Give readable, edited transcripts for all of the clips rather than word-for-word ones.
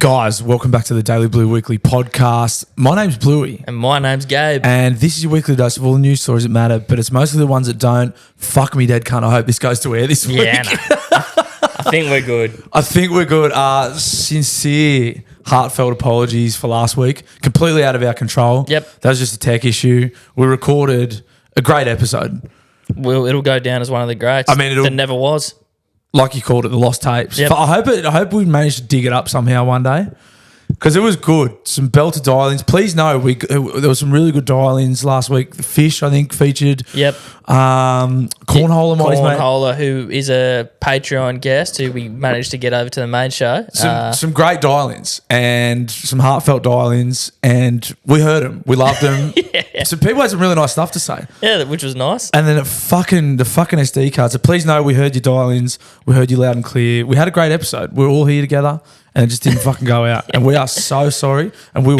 Guys, welcome back to the Daily Blue Weekly podcast. My name's Bluey. And my name's Gabe. And this is your weekly dose of all the news stories that matter, but it's mostly the ones that don't. Fuck me dead, cunt. I hope this goes to air this week. Yeah, no. I think we're good. I think we're good. Sincere, heartfelt apologies for last week. Completely out of our control. Yep. That was just a tech issue. We recorded a great episode. It'll go down as one of the greats. I mean, that never was. Like you called it, the lost tapes. Yep. I hope we managed to dig it up somehow one day because it was good. Some belter dial-ins. Please know there was some really good dial-ins last week. The Fish, I think, featured. Yep. Cornholer, who is a Patreon guest who we managed to get over to the main show. Some great dial-ins and some heartfelt dial-ins, and we heard them. We loved them. Yeah. So people had some really nice stuff to say. Yeah, which was nice. And then the fucking SD card. So please know we heard your dial-ins. We heard you loud and clear. We had a great episode. We were all here together, and it just didn't fucking go out. And we are so sorry. And we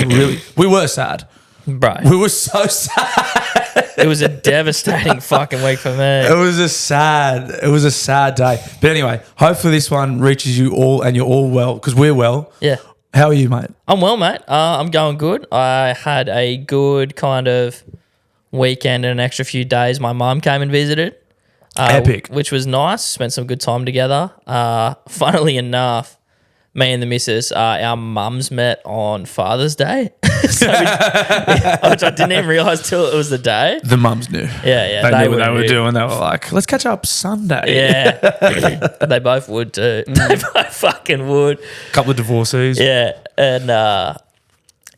were sad. Bro. We were so sad. It was a devastating fucking week for me. It was a sad day. But anyway, hopefully this one reaches you all and you're all well, because we're well. Yeah. How are you, mate? I'm well, mate. I'm going good. I had a good kind of weekend and an extra few days. My mum came and visited. Epic. Which was nice. Spent some good time together. Funnily enough, me and the missus, our mums met on Father's Day. Which I didn't even realise till it was the day. The mums knew. Yeah. They knew what they were doing. They were like, let's catch up Sunday. Yeah. They both would too. They both fucking would. Couple of divorcees. Yeah. And out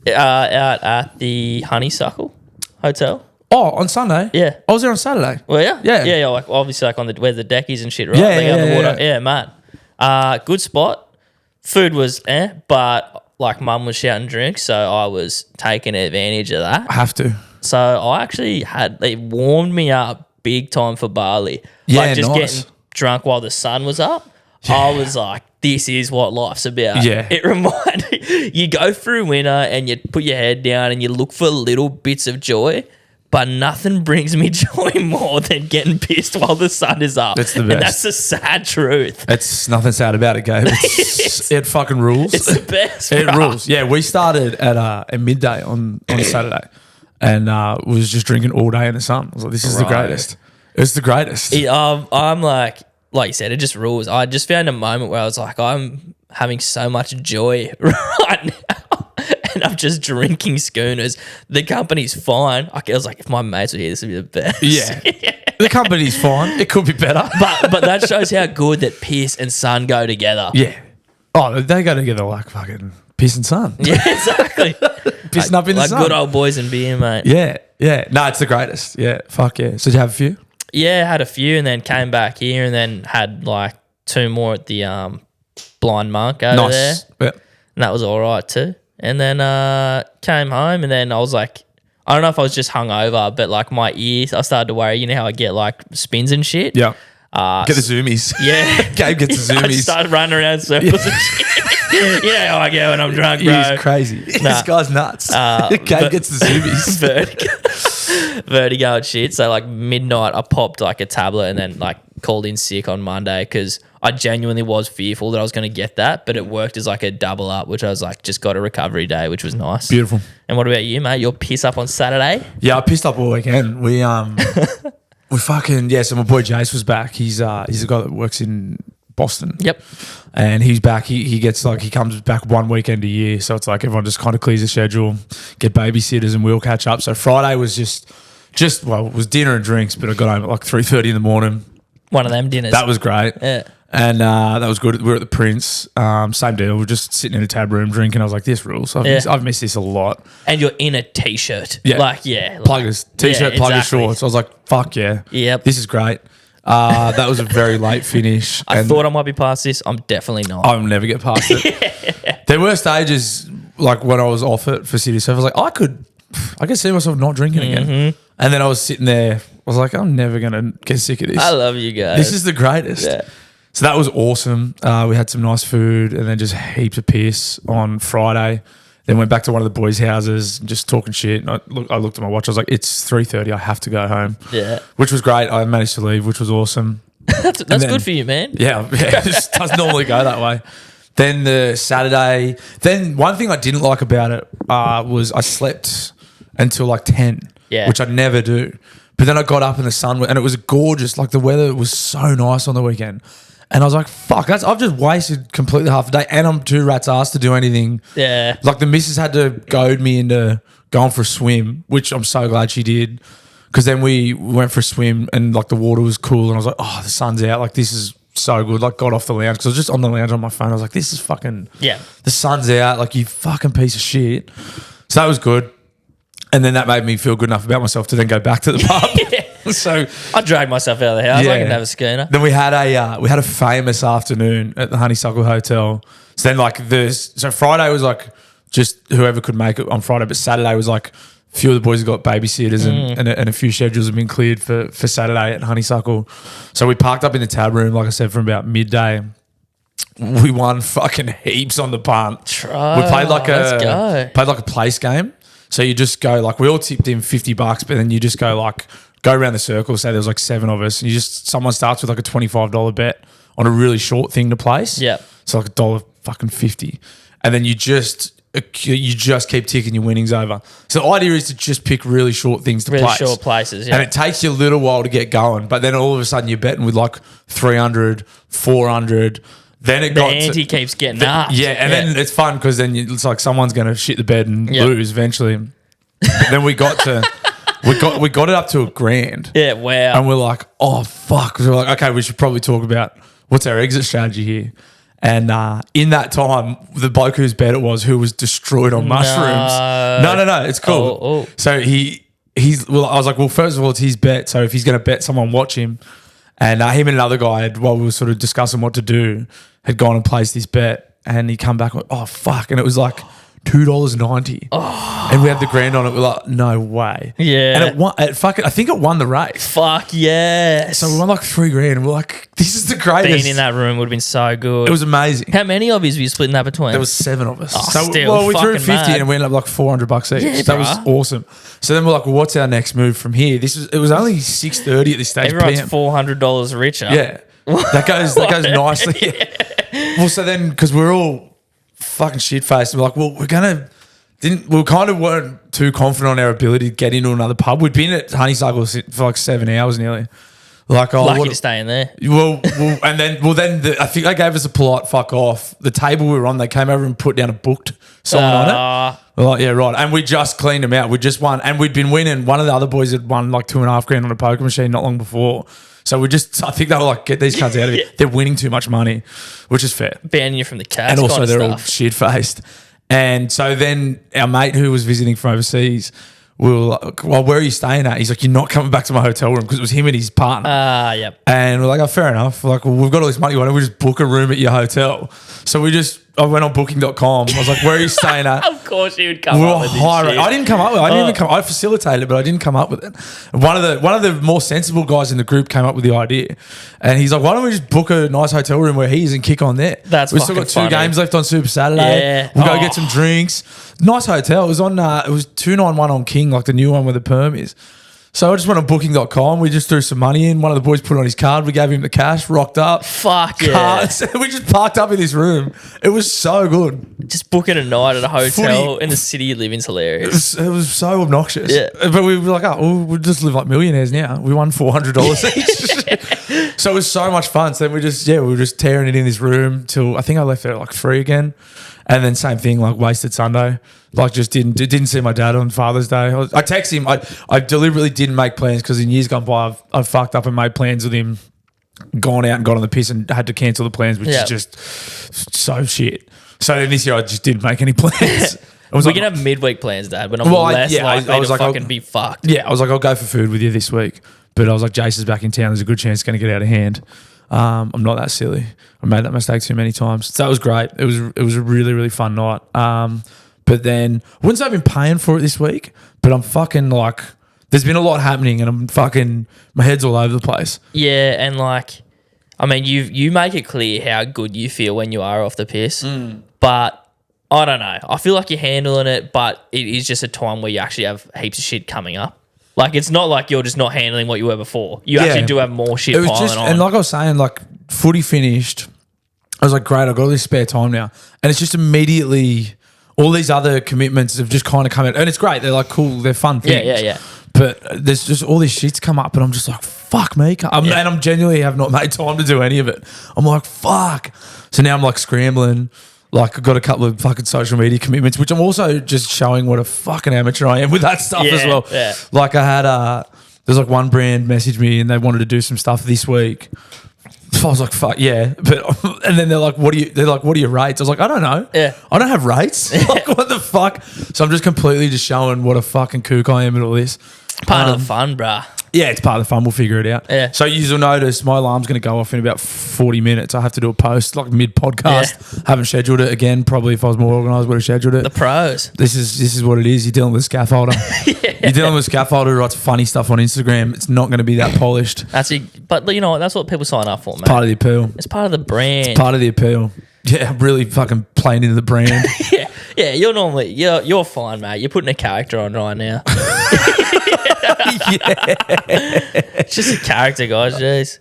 at the Honeysuckle Hotel. Oh, on Sunday? Yeah. I was there on Saturday. Well, yeah. Yeah. Yeah, like obviously like on where the deck is and shit, right? Yeah, Like on the water. yeah. Yeah, man. Good spot. Food was but like mum was shouting drinks, so I was taking advantage of that. I have to. So I actually it warmed me up big time for Bali. Yeah, like just nice. getting drunk while the sun was up. Yeah. I was like, this is what life's about. Yeah. It reminded you go through winter and you put your head down and you look for little bits of joy. But nothing brings me joy more than getting pissed while the sun is up. That's the best. And that's the sad truth. It's nothing sad about it, Gabe. It fucking rules. It's the best. It bro. rules. Yeah, we started at midday on Saturday and was just drinking all day in the sun. I was like, this is the greatest. It's the greatest. I'm like you said, it just rules. I just found a moment where I was like, I'm having so much joy right now. And I'm just drinking schooners. The company's fine. I was like, if my mates were here, this would be the best. Yeah. The company's fine. It could be better. But that shows how good that piss and sun go together. Yeah. Oh, they go together like fucking piss and sun. Yeah, exactly. Pissing up in the like sun. good old boys and beer, mate. Yeah. Yeah. No, it's the greatest. Yeah. Fuck yeah. So did you have a few? Yeah, had a few and then came back here and then had like two more at the Blind Monk over there. Yeah. And that was all right too. And then came home and then I was like, I don't know if I was just hungover, but like my ears, I started to worry. You know how I get like spins and shit? Yeah. Get the zoomies. Yeah. Gabe gets the I zoomies. just started running around in circles and shit. You know how I get when I'm drunk, bro. He's crazy. This guy's nuts. Gabe gets the zoomies. Vertigo and shit. So like midnight, I popped like a tablet and then like called in sick on Monday because I genuinely was fearful that I was going to get that, but it worked as like a double up, which I was like, just got a recovery day, which was nice. Beautiful. And what about you, mate? You're piss up on Saturday? Yeah, I pissed up all weekend. We fucking so my boy Jace was back. He's a guy that works in Boston. Yep. And he's back. He gets like he comes back one weekend a year, so it's like everyone just kind of clears the schedule, get babysitters, and we'll catch up. So Friday was just it was dinner and drinks, but I got home at like 3:30 in the morning. One of them dinners. That was great. Yeah. And that was good. We were at the Prince. Same deal. We're just sitting in a tab room drinking. I was like, this rules. I've missed this a lot. And you're in a t-shirt. Yeah. Pluggers. T-shirt, yeah, pluggers, exactly. shorts. I was like, fuck yeah. Yep. This is great. That was a very late finish. I thought I might be past this. I'm definitely not. I'll never get past it. There were stages like when I was off it for City Surf. I was like, I could see myself not drinking again. And then I was sitting there. I was like, I'm never going to get sick of this. I love you guys. This is the greatest. Yeah. So that was awesome. We had some nice food and then just heaps of piss on Friday. Then went back to one of the boys' houses, just talking shit. And I looked at my watch. I was like, it's 3:30. I have to go home. Yeah. Which was great. I managed to leave, which was awesome. That's good for you, man. Yeah. It just doesn't normally go that way. Then the Saturday. Then one thing I didn't like about it was I slept until like 10, which I never do. But then I got up in the sun and it was gorgeous. Like the weather was so nice on the weekend. And I was like, fuck, I've just wasted completely half a day and I'm too rat's ass to do anything. Yeah. Like the missus had to goad me into going for a swim, which I'm so glad she did. Because then we went for a swim and like the water was cool and I was like, oh, the sun's out. Like this is so good. Like got off the lounge because I was just on the lounge on my phone. I was like, this is fucking, the sun's out. Like you fucking piece of shit. So that was good. And then that made me feel good enough about myself to then go back to the pub. So I dragged myself out of the house. I can have a schooner. Then we had a famous afternoon at the Honeysuckle Hotel. So then so Friday was like just whoever could make it on Friday, but Saturday was like a few of the boys got babysitters and a few schedules have been cleared for Saturday at Honeysuckle. So we parked up in the tab room, like I said, from about midday. We won fucking heaps on the punt. We played like a place game. So you just go like we all tipped in $50, but then you just go around the circle. Say there was like 7 of us, and someone starts with like a $25 bet on a really short thing to place. Yeah, so like $1.50, and then you just keep ticking your winnings over. So the idea is to just pick really short things to place. Short places, and it takes you a little while to get going, but then all of a sudden you're betting with like 300, 400. Then the ante keeps getting up. Yeah, and then it's fun because then it's like someone's going to shit the bed and lose eventually. Then we got it up to $1,000. Yeah, wow. And we're like, oh fuck. We're like, okay, we should probably talk about what's our exit strategy here. And in that time, the bloke whose bet it was, who was destroyed on mushrooms. No, it's cool. Oh. So I was like, well, first of all, it's his bet. So if he's going to bet someone, watch him. And him and another guy, while we were sort of discussing what to do, had gone and placed this bet. And he come back and went, oh, fuck. And it was like $2.90. Oh. And we had the $1,000 on it. We're like, no way. Yeah. And I think it won the race. Fuck yes. So we won like $3,000. And we're like, this is the greatest. Being in that room would have been so good. It was amazing. How many of you were you splitting that between? There was 7 of us. Oh, we threw 50 and we ended up like $400 each. Yeah, that was awesome. So then we're like, well, what's our next move from here? It was only 6:30 at this stage. Everyone's PM. $400 richer. Yeah. that goes nicely. Yeah. Well, so then because we're all fucking shit faced, we're like, well, we kind of weren't too confident on our ability to get into another pub. We'd been at Honeysuckle for like 7 hours nearly. Like, lucky to stay in there. Well, I think they gave us a polite fuck off. The table we were on, they came over and put down a booked sign on it. We're like, yeah, right. And we just cleaned them out. We just won, and we'd been winning. One of the other boys had won like $2,500 on a poker machine not long before. So I think they were like, get these cunts out of here. They're winning too much money, which is fair. Banning you from the cash. And also they're all stuff. shit faced. And so then our mate who was visiting from overseas, we were like, well, where are you staying at? He's like, you're not coming back to my hotel room, because it was him and his partner. Yep. And we're like, oh, fair enough. We're like, well, we've got all this money. Why don't we just book a room at your hotel? So I went on booking.com. I was like, where are you staying at? Of course you would come up with this shit. I didn't come up with it. I facilitated it, but I didn't come up with it. One of the more sensible guys in the group came up with the idea. And he's like, why don't we just book a nice hotel room where he is and kick on there? We've still got 2 games left on Super Saturday. Yeah. We'll go get some drinks. Nice hotel. It was on it was 291 on King, like the new one where the perm is. So I just went on booking.com. We just threw some money in. One of the boys put on his card. We gave him the cash, rocked up. Fuck cards. Yeah. We just parked up in this room. It was so good. Just booking a night at a hotel in the city you live in is hilarious. It was so obnoxious. Yeah. But we were like, we'll just live like millionaires now. We won $400 each. So it was so much fun. So then we were just tearing it in this room till I think I left there at like 3 again. And then same thing, like wasted Sunday. Like just didn't see my dad on Father's Day. I texted him. I deliberately didn't make plans because in years gone by, I've fucked up and made plans with him, gone out and got on the piss and had to cancel the plans, which is just so shit. So then this year I just didn't make any plans. We can have midweek plans, Dad, but I'm less likely I was to fucking be fucked. Yeah, I was like, I'll go for food with you this week. But I was like, Jason's back in town. There's a good chance it's going to get out of hand. I'm not that silly. I made that mistake too many times. So that was great. It was a really, really fun night. But then I wouldn't say I've been paying for it this week, but I'm fucking like, there's been a lot happening and I'm fucking, my head's all over the place. Yeah, and like, I mean, you make it clear how good you feel when you are off the piss, but I don't know. I feel like you're handling it, but it is just a time where you actually have heaps of shit coming up. Like, it's not like you're just not handling what you were before. You actually do have more shit piling on. And like I was saying, like, footy finished I was like, great, I've got all this spare time now. And it's just immediately all these other commitments have just kind of come out. And it's great. They're like cool. They're fun things. Yeah. But there's just all these shits come up and I'm just like, fuck me. And I'm genuinely have not made time to do any of it. I'm like, fuck. So now I'm like scrambling. Like I've got a couple of fucking social media commitments, which I'm also just showing what a fucking amateur I am with that stuff as well. Yeah. Like I had, there's like one brand messaged me and they wanted to do some stuff this week. So I was like, fuck yeah. And then they're like, what are your rates? I was like, I don't know. Yeah. I don't have rates. Like, what the fuck? So I'm just completely just showing what a fucking kook I am at all this. Part of the fun, bruh. Yeah, it's part of the fun. We'll figure it out. Yeah. So you'll notice my alarm's going to go off in about 40 minutes. I have to do a post like mid-podcast. Haven't scheduled it again. Probably if I was more organised, would have scheduled it. The pros. This is what it is. You're dealing with a scaffolder. You're dealing with a scaffolder who writes funny stuff on Instagram. It's not going to be that polished. But you know what? That's what people sign up for, man. Part of the appeal. It's part of the brand. It's part of the appeal. Yeah, I'm really fucking playing into the brand. Yeah. You're fine, mate. You're putting a character on right now. It's just a character, guys. Jeez.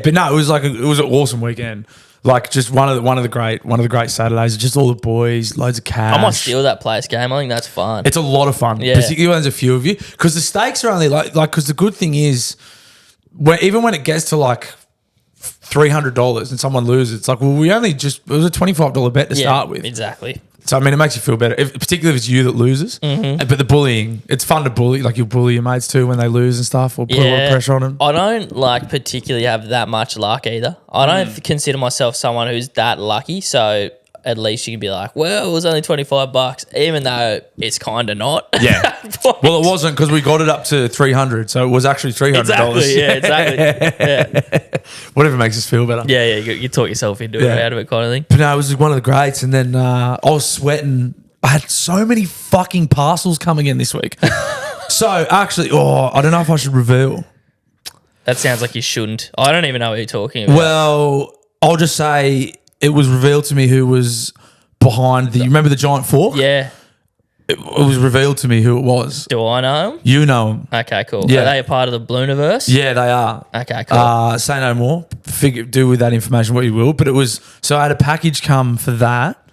But no, it was an awesome weekend. Like just one of the great Saturdays. Just all the boys, loads of cash. I might steal that place game. I think that's fun. It's a lot of fun, Yeah. particularly when there's a few of you, because the stakes are only like because the good thing is, even when it gets to like $300 and someone loses, it's like, well, it was a $25 bet to start with. Exactly. So, I mean, it makes you feel better, particularly if it's you that loses. Mm-hmm. But the bullying, it's fun to bully. Like, you'll bully your mates too when they lose and stuff or put a lot of pressure on them. I don't, particularly have that much luck either. I don't consider myself someone who's that lucky. So, at least you can be like, well, it was only $25, even though it's kind of not. Yeah. Well, it wasn't because we got it up to 300, so it was actually $300. Exactly. Yeah. Whatever makes us feel better. Yeah. You talk yourself into it, out of it, kind of thing. But no, it was one of the greats. And then I was sweating. I had so many fucking parcels coming in this week. So actually, I don't know if I should reveal. That sounds like you shouldn't. I don't even know what you're talking about. Well, I'll just say it was revealed to me who was behind you remember the giant fork? Yeah. It was revealed to me who it was. Do I know him? You know him. Okay, cool. Yeah. Are they a part of the Blooniverse? Yeah, they are. Okay, cool. Say no more. Do with that information what you will. But it was, so I had a package come for that,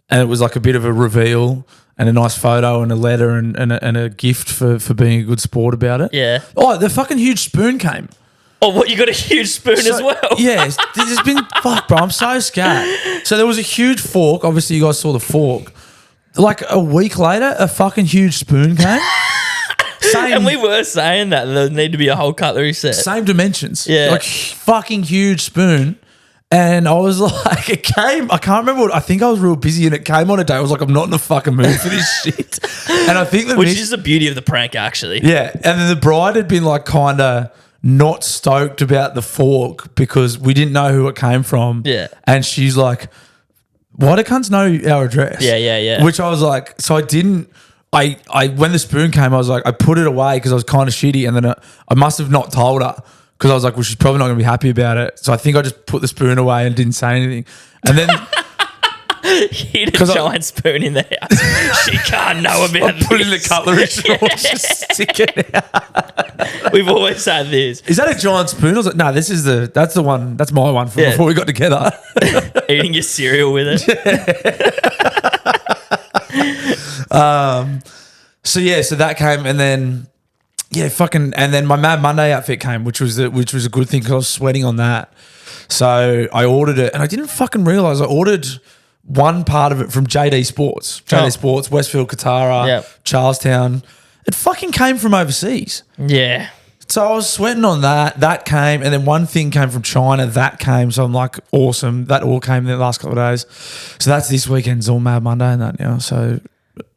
and it was like a bit of a reveal and a nice photo and a letter and a gift for being a good sport about it. Yeah. Oh, the fucking huge spoon came. Oh, what, you got a huge spoon as well? Yeah, there's been, fuck, bro, I'm so scared. So there was a huge fork. Obviously, you guys saw the fork. Like a week later, a fucking huge spoon came. And we were saying that there need to be a whole cutlery set. Same dimensions. Yeah. Like fucking huge spoon. And I was like, it came, I can't remember I think I was real busy and it came on a day. I was like, I'm not in the fucking mood for this shit. And I think Which is the beauty of the prank, actually. Yeah. And then the bride had been like kind of not stoked about the fork because we didn't know who it came from. Yeah. And she's like, why do cunts know our address? Yeah. Which I was like, so I didn't, when the spoon came, I was like, I put it away because I was kind of shitty. And then I must have not told her because I was like, well, she's probably not going to be happy about it. So I think I just put the spoon away and didn't say anything. And then hid a giant spoon in the house. She can't know about this. Put it in the cutlery drawer, just stick it out. We've always had this. Is that a giant spoon? I was like, no, that's the one. That's my one from before we got together. Eating your cereal with it. So that came, and then and then my Mad Monday outfit came, which was a good thing because I was sweating on that. So I ordered it, and I didn't fucking realize I ordered one part of it from JD Sports, Westfield, Katara, Charlestown. It fucking came from overseas. Yeah. So I was sweating on that. That came, and then one thing came from China. That came. So I'm like, awesome. That all came in the last couple of days. So that's this weekend's all Mad Monday and that now. So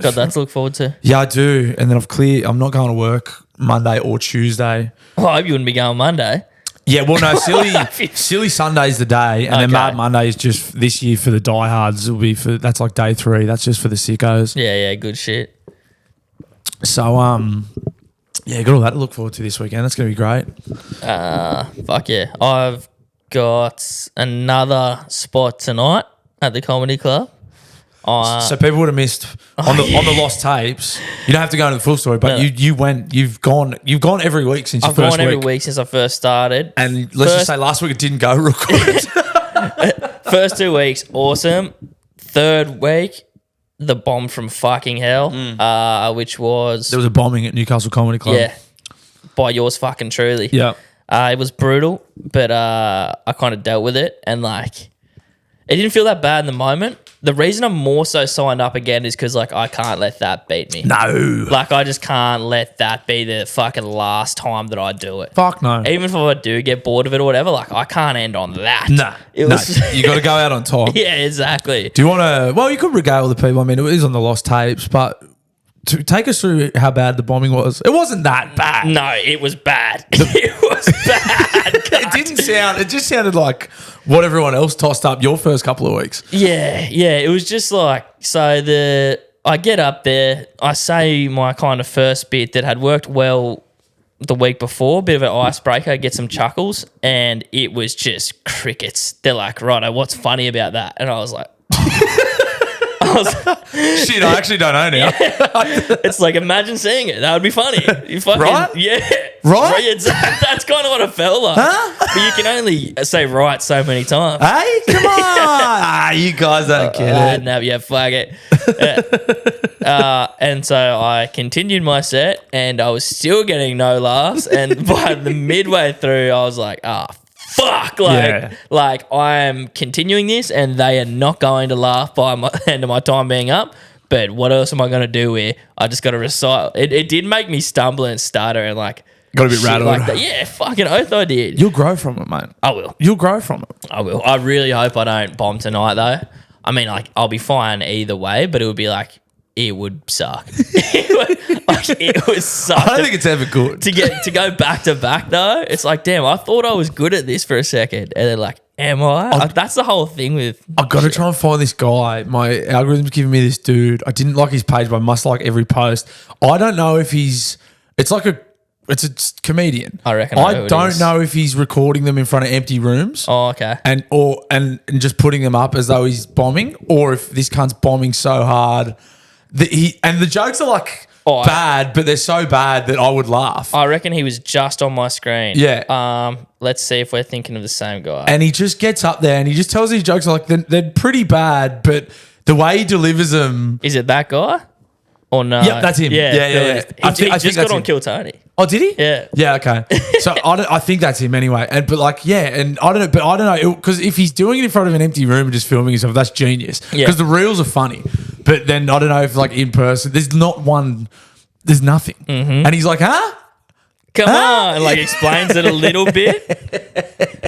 got that to look forward to. Yeah, I do. And then I'm not going to work Monday or Tuesday. Well, I hope you wouldn't be going Monday. Yeah, well, no, silly Sunday's the day, and then Mad Monday is just this year for the diehards. It'll be that's like day 3. That's just for the sickos. Yeah, good shit. So, got all that to look forward to this weekend. That's going to be great. Fuck yeah. I've got another spot tonight at the Comedy Club. So people would have missed on the lost tapes. You don't have to go into the full story, but you've gone every week since your I've first gone every week. week since I first started. And let's just say last week it didn't go real good. First 2 weeks, awesome. Third week, the bomb from fucking hell, which was... There was a bombing at Newcastle Comedy Club. Yeah, by yours fucking truly. Yeah. It was brutal, but I kind of dealt with it, and like, it didn't feel that bad in the moment. The reason I'm more so signed up again is because like I can't let that beat me. No. Like I just can't let that be the fucking last time that I do it. Fuck no. Even if I do get bored of it or whatever, like I can't end on that. Nah. You got to go out on top. Yeah, exactly. Do you want to? Well, you could regale the people. I mean, it is on the lost tapes, but to take us through how bad the bombing was. It wasn't that bad. No, it was bad. It was bad. It didn't sound. It just sounded like what everyone else tossed up your first couple of weeks. Yeah. It was just like, so I get up there, I say my kind of first bit that had worked well the week before, bit of an icebreaker, get some chuckles, and it was just crickets. They're like, righto, what's funny about that? And I was like, shit, I actually don't know now. It's like, imagine seeing it. That would be funny. You fucking, right? Yeah. Right? That's kind of what it felt like. Huh? But you can only say right so many times. Hey, come on. You guys don't get it. No, yeah, fuck it. And so I continued my set and I was still getting no laughs. And by the midway through, I was like, fuck. Like I am continuing this and they are not going to laugh by the end of my time being up. But what else am I going to do here? I just got to recite. It did make me stumble and stutter and like. Got a bit rattled. Like that. Yeah, fucking oath I did. You'll grow from it, mate. I will. You'll grow from it. I will. I really hope I don't bomb tonight though. I mean, like, I'll be fine either way, but it would be like, it would suck. It would suck. I don't think it's ever good. To go back to back though, it's like, damn, I thought I was good at this for a second. And they're like, am I? Like, that's the whole thing with... I've got to try and find this guy. My algorithm's giving me this dude. I didn't like his page, but I must like every post. I don't know if he's... It's a comedian. I reckon I don't know if he's recording them in front of empty rooms. Oh, okay. And just putting them up as though he's bombing, or if this cunt's bombing so hard that the jokes are like bad, but they're so bad that I would laugh. I reckon he was just on my screen. Yeah. Let's see if we're thinking of the same guy. And he just gets up there and he just tells these jokes like they're pretty bad, but the way he delivers them. Is it that guy? Or no? Yep, that's him. Yeah. He just got on Kill Tony. Oh, did he? Yeah. Yeah, okay. So I think that's him anyway. And I don't know because if he's doing it in front of an empty room and just filming himself, that's genius. Yeah. Because the reels are funny. But then I don't know if like in person, there's nothing. Mm-hmm. And he's like, huh? Come on, and like explains it a little bit.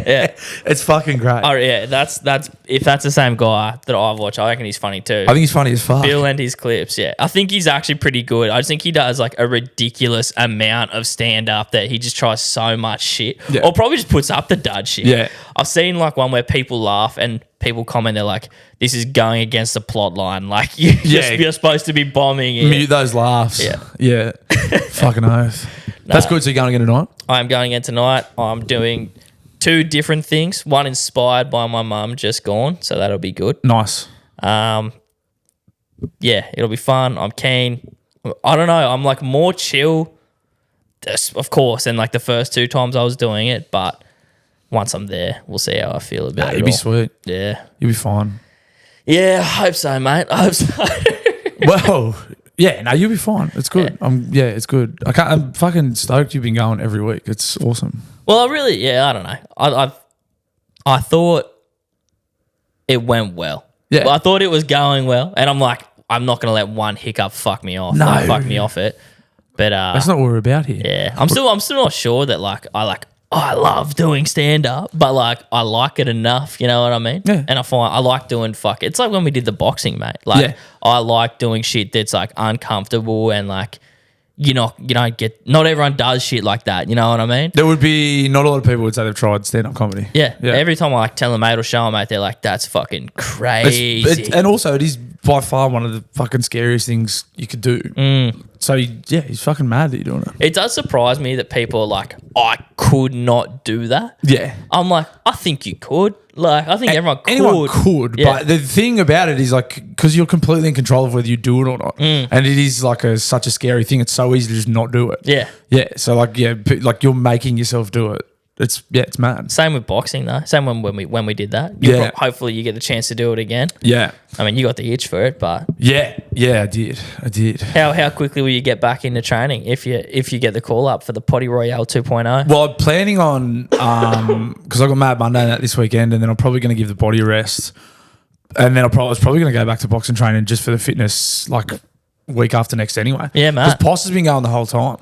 Yeah, it's fucking great. Oh yeah, that's if that's the same guy that I've watched, I reckon he's funny too. I think he's funny as fuck. Bill and his clips, yeah. I think he's actually pretty good. I just think he does like a ridiculous amount of stand up that he just tries so much shit, or probably just puts up the dud shit. Yeah, I've seen like one where people laugh and people comment, they're like, "This is going against the plot line. Like you're supposed to be bombing." Yeah. Mute those laughs. Yeah. Fucking oath. That's good. So you're going again tonight? I'm going again tonight. I'm doing 2 different things. One inspired by my mum, just gone, so that'll be good. Nice. Yeah, it'll be fun. I'm keen. I don't know. I'm like more chill, of course, than like the first 2 times I was doing it. But once I'm there, we'll see how I feel about it. You'll be sweet. Yeah. You'll be fine. Yeah, I hope so, mate. I hope so. Well... Yeah, no, you'll be fine. It's good. It's good. I'm fucking stoked you've been going every week. It's awesome. Well, I don't know. I thought it went well. Yeah. Well, I thought it was going well, and I'm like, I'm not gonna let one hiccup fuck me off. No, fuck me off it. But that's not what we're about here. Yeah, I'm still not sure that I love doing stand up, but like I like it enough, you know what I mean? Yeah. And I like doing It's like when we did the boxing, mate. Like I like doing shit that's like uncomfortable and like not everyone does shit like that, you know what I mean? There would be not a lot of people would say they've tried stand up comedy. Yeah. Every time I like tell a mate or show a mate, they're like, that's fucking crazy. And also it is by far one of the fucking scariest things you could do. So yeah, he's fucking mad that you're doing it. It does surprise me that people are like, I could not do that. Yeah. I'm like, I think you could. Like, I think everyone could. Anyone could, Yeah. but the thing about it is like, because you're completely in control of whether you do it or not, and it is like such a scary thing. It's so easy to just not do it. Yeah. Yeah. So like, yeah, like you're making yourself do it. It's mad. Same with boxing though. Same when we did that. Hopefully you get the chance to do it again. Yeah. I mean, you got the itch for it, but Yeah, I did. how quickly will you get back into training if you get the call up for the Potty Royale 2.0? Well, I'm planning on because I got Mad Monday this weekend, and then I'm probably going to give the body a rest, and then I was probably going to go back to boxing training just for the fitness like week after next anyway. Yeah, man. Because Poss has been going the whole time,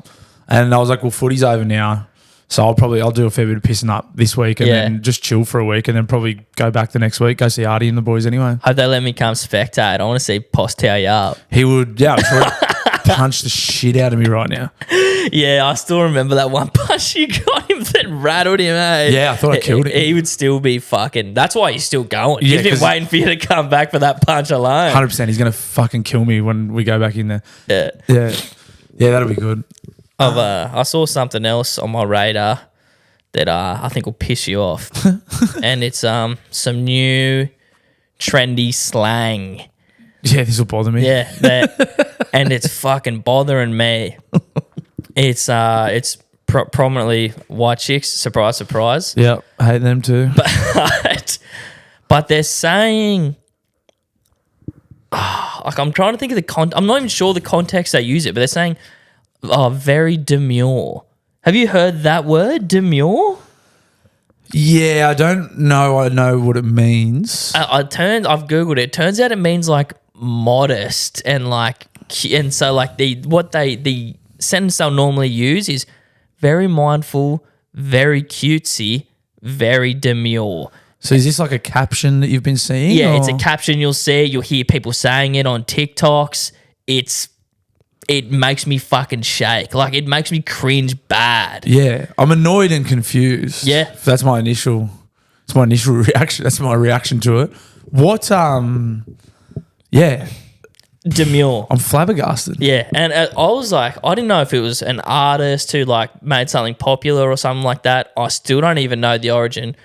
and I was like, well, footy's over now. So I'll do a fair bit of pissing up this week and then just chill for a week and then probably go back the next week, go see Artie and the boys anyway. Hope they let me come spectate. I want to see Poss tear you up. He would, I'm sure he'd punch the shit out of me right now. Yeah, I still remember that one punch you got him that rattled him, eh? Yeah, I thought I killed him. He would still be fucking... That's why he's still going. Yeah, He's been waiting for you to come back for that punch alone. 100%. He's going to fucking kill me when we go back in there. Yeah. Yeah, that'll be good. I saw something else on my radar that I think will piss you off. And it's some new trendy slang. Yeah, this will bother me. Yeah, and it's fucking bothering me. It's prominently white chicks. Surprise, surprise. Yeah, I hate them too. But they're saying, like I'm trying to think of the I'm not even sure the context they use it, but they're saying, very demure. Have you heard that word, demure? Yeah, I don't know. I know what it means. I've googled it. Turns out it means like modest and like, and so like the sentence they'll normally use is very mindful, very cutesy, very demure. So is this like a caption that you've been seeing? Yeah, it's a caption you'll see. You'll hear people saying it on TikToks. It makes me fucking shake. Like, it makes me cringe bad. Yeah, I'm annoyed and confused. Yeah. That's my initial reaction. That's my reaction to it. What, yeah. Demure. I'm flabbergasted. Yeah, and I was like, I didn't know if it was an artist who like made something popular or something like that. I still don't even know the origin.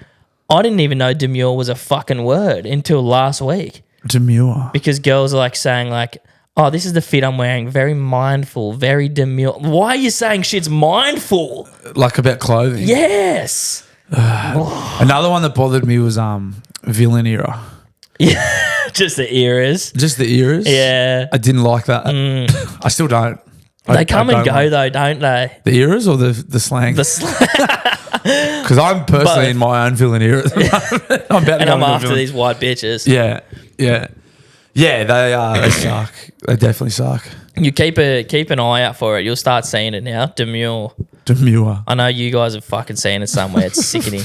I didn't even know demure was a fucking word until last week. Demure. Because girls are like saying like, oh, this is the fit I'm wearing. Very mindful, very demure. Why are you saying shit's mindful? Like about clothing? Yes. Another one that bothered me was villain era. Yeah, just the eras. Just the eras? Yeah. I didn't like that. I still don't. They come and go though, don't they? The eras or the slang? The slang. Because I'm personally in my own villain era. I'm about to and go I'm into a after villain. these white bitches. Yeah. They suck. They definitely suck. You keep an eye out for it. You'll start seeing it now. Demure. I know you guys have fucking seen it somewhere. It's sickening.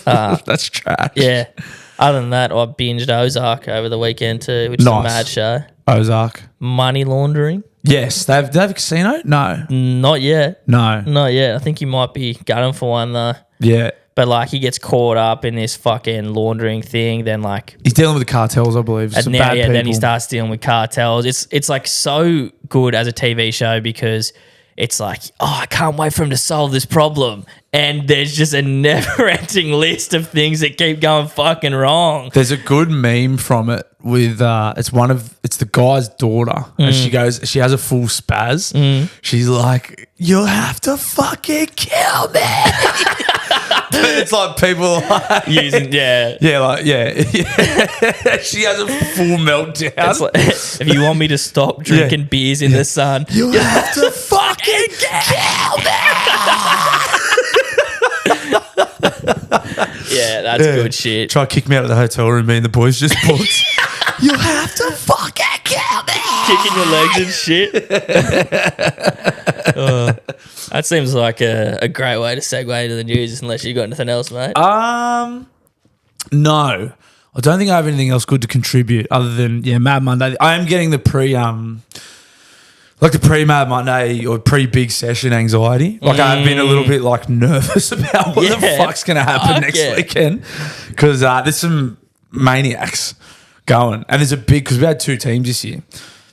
That's trash. Yeah. Other than that, I binged Ozark over the weekend too, which is a mad show. Ozark. Money laundering. Yes. They have a casino? No. Not yet. No. Not yet. I think you might be gunning for one though. Yeah. But like he gets caught up in this fucking laundering thing, then like he's dealing with the cartels, I believe. Some now, bad people. then he starts dealing with cartels. It's like so good as a TV show because it's like, oh, I can't wait for him to solve this problem. And there's just a never-ending list of things that keep going fucking wrong. There's a good meme from it with it's the guy's daughter, and she has a full spaz. She's like, "You'll have to fucking kill me." But it's like people like Using She has a full meltdown. It's like, if you want me to stop drinking beers in the sun, you have to fucking kill me. Yeah, that's good shit. Try to kick me out of the hotel room, me and the boys just booked. You have to fucking kill me. Kicking your legs and shit. That seems like a great way to segue into the news, unless you got anything else, mate. No. I don't think I have anything else good to contribute other than Mad Monday. I am getting the pre-Mad Monday or pre-big session anxiety. Like I've been a little bit like nervous about what the fuck's going to happen next weekend because there's some maniacs going. And there's a big, because we had 2 teams this year.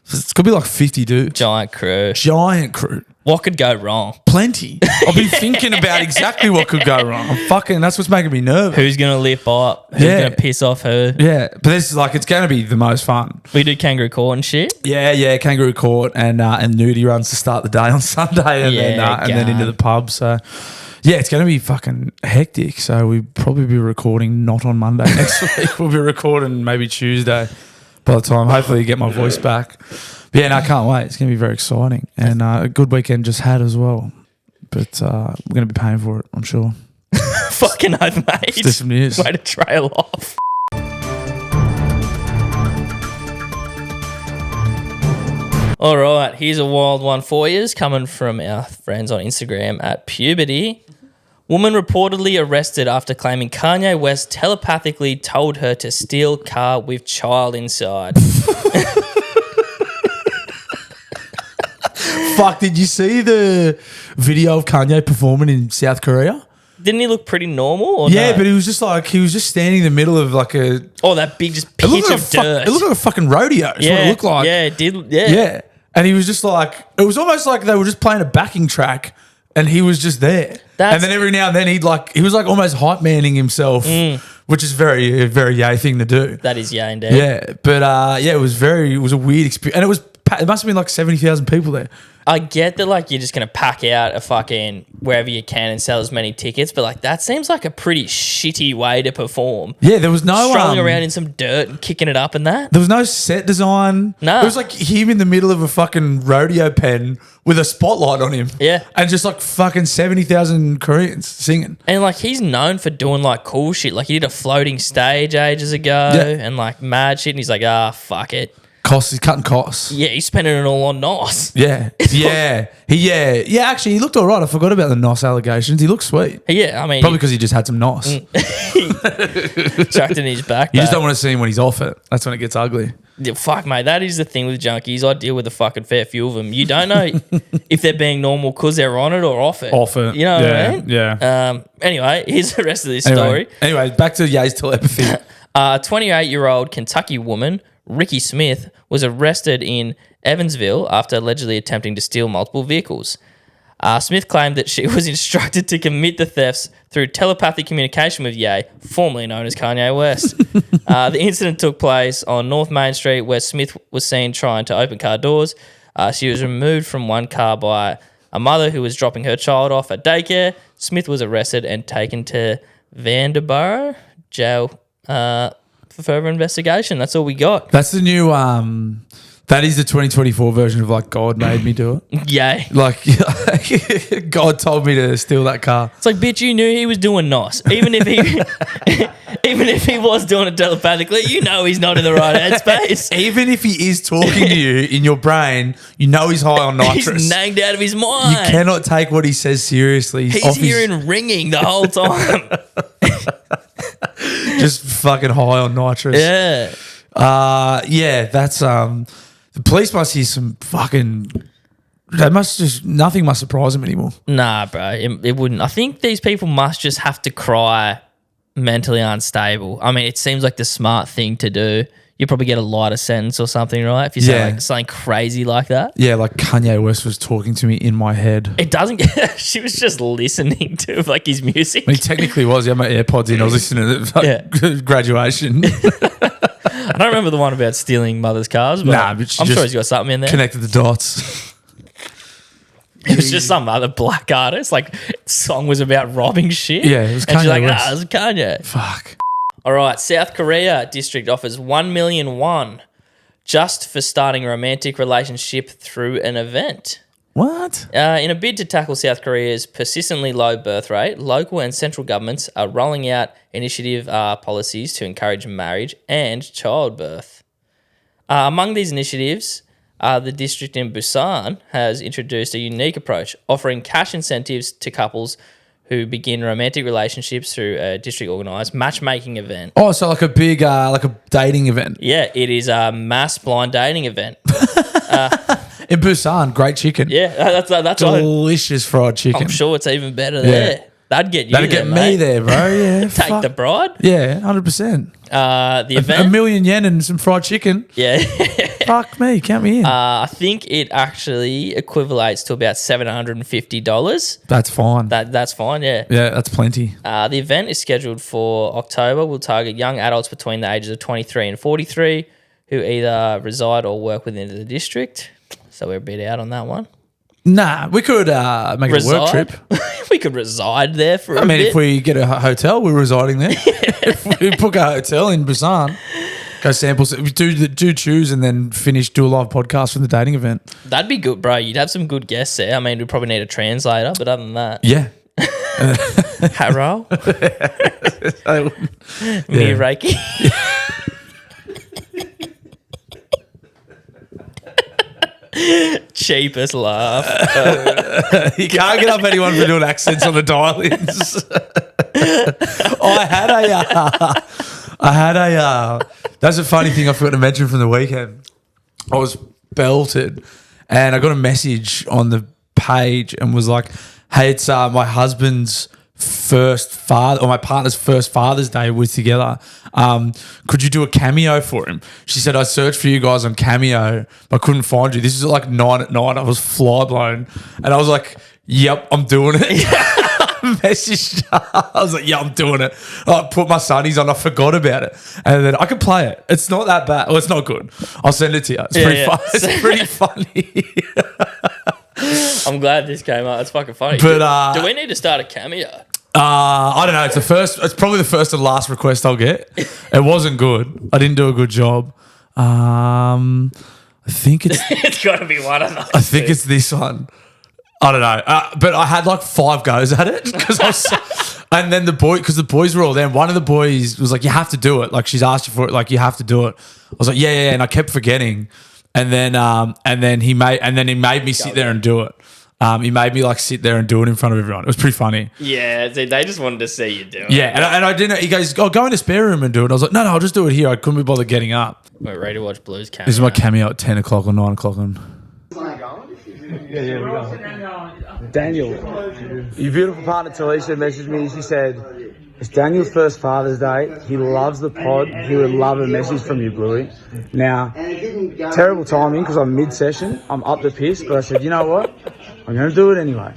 It's got to be like 50 dudes. Giant crew. Giant crew. What could go wrong? Plenty. I've been thinking about exactly what could go wrong. That's what's making me nervous. Who's going to lip up? Who's going to piss off who? Yeah. But this is like, it's going to be the most fun. We do kangaroo court and shit. Yeah. Kangaroo court and nudie runs to start the day on Sunday and then into the pub. So, yeah, it's going to be fucking hectic. So we'll probably be recording not on Monday next week. We'll be recording maybe Tuesday by the time. Hopefully you get my voice back. But yeah, I can't wait. It's going to be very exciting. And a good weekend just had as well. But we're going to be paying for it, I'm sure. Fucking oath, mate. There's some news. Way to trail off. All right, here's a wild one for you. Coming from our friends on Instagram at Puberty. Woman reportedly arrested after claiming Kanye West telepathically told her to steal car with child inside. Fuck, did you see the video of Kanye performing in South Korea? Didn't he look pretty normal? Or yeah, no? but he was just standing in the middle of like a... Oh, that big just pitch of dirt. It looked like a fucking rodeo. Is what it looked like. Yeah, it did. Yeah. Yeah. And he was just like... It was almost like they were just playing a backing track and he was just there. And then every now and then he was like almost hype manning himself, which is a very yay thing to do. That is yay indeed. Yeah. But it was a weird experience. And it must have been like 70,000 people there. I get that, like, you're just going to pack out a fucking wherever you can and sell as many tickets, but, like, that seems like a pretty shitty way to perform. Yeah, there was no... Strolling around in some dirt and kicking it up and that. There was no set design. No. It was like him in the middle of a fucking rodeo pen with a spotlight on him. Yeah. And just, like, fucking 70,000 Koreans singing. And, like, he's known for doing, like, cool shit. Like, he did a floating stage ages ago and, like, mad shit, and he's like, fuck it. He's cutting costs. Yeah, he's spending it all on NOS. Yeah. Actually, he looked all right. I forgot about the NOS allegations. He looked sweet. Yeah, I mean... Probably because he just had some NOS. Chucked in his back. You just don't want to see him when he's off it. That's when it gets ugly. Yeah, fuck, mate. That is the thing with junkies. I deal with a fucking fair few of them. You don't know if they're being normal because they're on it or off it. Off it. You know what I mean? Yeah. Anyway, here's the rest of this story. Anyway, back to Ye's telepathy. 28-year-old Kentucky woman, Ricky Smith, was arrested in Evansville after allegedly attempting to steal multiple vehicles. Smith claimed that she was instructed to commit the thefts through telepathic communication with Ye, formerly known as Kanye West. The incident took place on North Main Street, where Smith was seen trying to open car doors. She was removed from one car by a mother who was dropping her child off at daycare. Smith was arrested and taken to Vanderborough jail for further investigation. That's all we got. That's the new... that is the 2024 version of like God made me do it. Yeah. Like God told me to steal that car. It's like, bitch, you knew he was doing NOS. Even if he was doing it telepathically, you know he's not in the right headspace. Even if he is talking to you in your brain, you know he's high on nitrous. He's nagged out of his mind. You cannot take what he says seriously. He's hearing ringing the whole time. Just fucking high on nitrous. Yeah. Yeah, that's the police must hear some fucking... nothing must surprise them anymore. Nah, bro, it wouldn't. I think these people must just have to cry mentally unstable. I mean, it seems like the smart thing to do. You probably get a lighter sentence or something, right? If you say like something crazy like that. Yeah, like Kanye West was talking to me in my head. It doesn't... She was just listening to like his music. I mean, he technically was. He had my AirPods in. I was listening to graduation. I don't remember the one about stealing mothers' cars, but I'm sure he's got something in there. Connected the dots. It was just some other black artist. Like, song was about robbing shit. Yeah, it was Kanye. And she's like, West. it was Kanye. Fuck. All right, South Korea district offers 1 million won just for starting a romantic relationship through an event. What? In a bid to tackle South Korea's persistently low birth rate, local and central governments are rolling out initiative policies to encourage marriage and childbirth. Among these initiatives, the district in Busan has introduced a unique approach, offering cash incentives to couples who begin romantic relationships through a district-organised matchmaking event. Oh, so like a big, like a dating event. Yeah, it is a mass blind dating event. In Busan, great chicken. Yeah, that's delicious fried chicken. I'm sure it's even better there. That'd get you That'd there, get me mate. there, bro. Yeah. Take fuck. the bride. Yeah, 100%. The A event. million yen and some fried chicken. Yeah. Fuck me, count me in. I think it actually equivalates to about $750. That's fine. That's fine, yeah. Yeah, that's plenty. The event is scheduled for October. We'll target young adults between the ages of 23 and 43 who either reside or work within the district. So we're a bit out on that one. Nah, we could make it a work trip. We could reside there for I a mean, bit. if we get a hotel, we're residing there. If we book a hotel in Busan, go sample, do choose, and then do a live podcast from the dating event. That'd be good, bro. You'd have some good guests there. I mean, we'd probably need a translator, but other than that. Yeah. Haro? Me Reiki? Cheapest laugh. You can't get up anyone for doing accents on the dial-ins. I had a. That's a funny thing I forgot to mention from the weekend. I was belted, and I got a message on the page and was like, "Hey, it's my husband's my partner's first Father's Day we're together. Could you do a cameo for him?" She said, "I searched for you guys on Cameo, but I couldn't find you." This is at like 9 at night. I was fly blown, and I was like, "Yep, I'm doing it." Messaged her. I was like, "Yeah, I'm doing it." I put my sunnies on. I forgot about it, and then I could play it. It's not that bad. Well, it's not good. I'll send it to you. It's pretty fun. It's pretty funny. I'm glad this came out. It's fucking funny. But do we need to start a Cameo? I don't know. It's probably the first and last request I'll get. It wasn't good. I didn't do a good job. I think it's. It's got to be one of those. I think it's this one. I don't know. But I had like 5 goes at it because and then the boys were all there. And one of the boys was like, "You have to do it. Like she's asked you for it. Like you have to do it." I was like, "Yeah." And I kept forgetting. And then he made me sit there and do it. He made me like sit there and do it in front of everyone. It was pretty funny. Yeah, they just wanted to see you do it. Yeah, and I didn't. He goes, "Oh, go in the spare room and do it." I was like, "No, I'll just do it here." I couldn't be bothered getting up. We're ready to watch Blues Cameo. This is my cameo at 10 o'clock or 9 o'clock. Daniel, your beautiful partner Talisha messaged me. She said, "It's Daniel's first Father's Day. He loves the pod. He would love a message from you, Bluey." Now, terrible timing because I'm mid-session. I'm up the piss, but I said, "You know what? I'm going to do it anyway."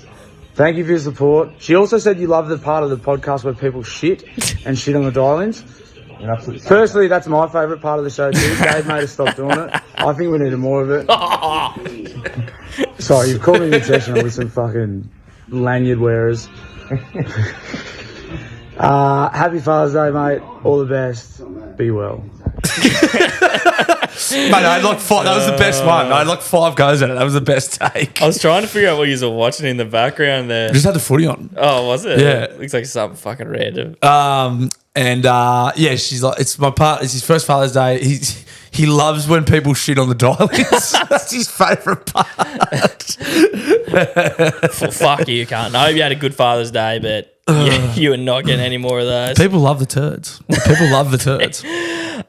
Thank you for your support. She also said you love the part of the podcast where people shit on the dial-ins. Firstly, that's my favourite part of the show too. Dave made us stop doing it. I think we needed more of it. Sorry, you've called me mid-session with some fucking lanyard wearers. Happy Father's Day, mate. All the best. Be well. Mate, I had like 5. That was the best one. I had like 5 goes at it. That was the best take. I was trying to figure out what you were watching in the background there. Just had the footy on. Oh, was it? Yeah. Looks like something fucking random. Yeah, she's like, it's his first Father's Day. He loves when people shit on the dial-ins. That's his favourite part. Fuck you, cunt. I hope you had a good Father's Day, but you are not getting any more of those. People love the turds. People love the turds.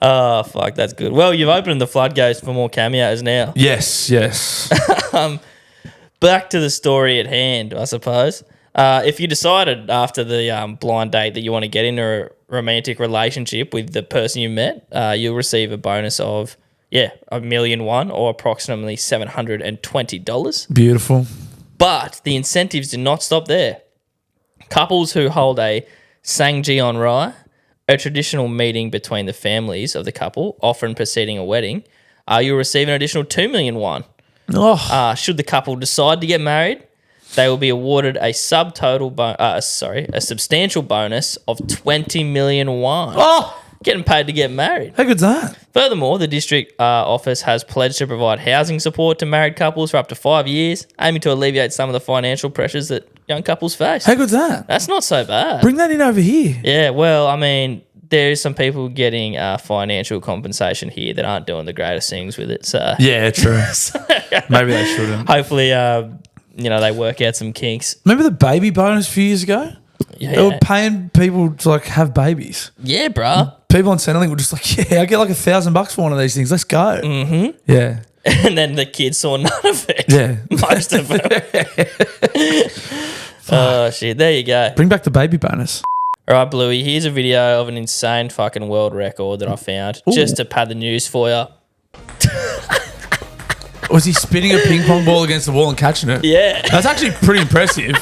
Oh, fuck, that's good. Well, you've opened the floodgates for more cameos now. Yes. Back to the story at hand, I suppose. If you decided after the blind date that you want to get into a romantic relationship with the person you met, you'll receive a bonus of, $1,001,000 or approximately $720. Beautiful. But the incentives do not stop there. Couples who hold a Sangjeon Rai, a traditional meeting between the families of the couple, often preceding a wedding, you'll receive an additional $2,000,001. Oh. Should the couple decide to get married, they will be awarded a substantial bonus of 20 million won. Oh, Getting paid to get married. how good's that? Furthermore, the district office has pledged to provide housing support to married couples for up to 5 years, aiming to alleviate some of the financial pressures that young couples face. How good's that? That's not so bad. Bring that in over here. Yeah, well, I mean, there's some people getting financial compensation here that aren't doing the greatest things with it. So Yeah, true. Maybe they shouldn't. hopefully, they work out some kinks. Remember the baby bonus a few years ago? Yeah, They were paying people to like have babies. yeah, bruh. People on Centrelink were just like, "Yeah, I get like $1,000 for one of these things. Let's go." Mm-hmm. Yeah. And then the kids saw none of it. Yeah. Most of them. Oh, shit. There you go. Bring back the baby bonus. All right, Bluey, here's a video of an insane fucking world record that I found just to pad the news for you. Was he spinning a ping pong ball against the wall and catching it? Yeah. That's actually pretty impressive.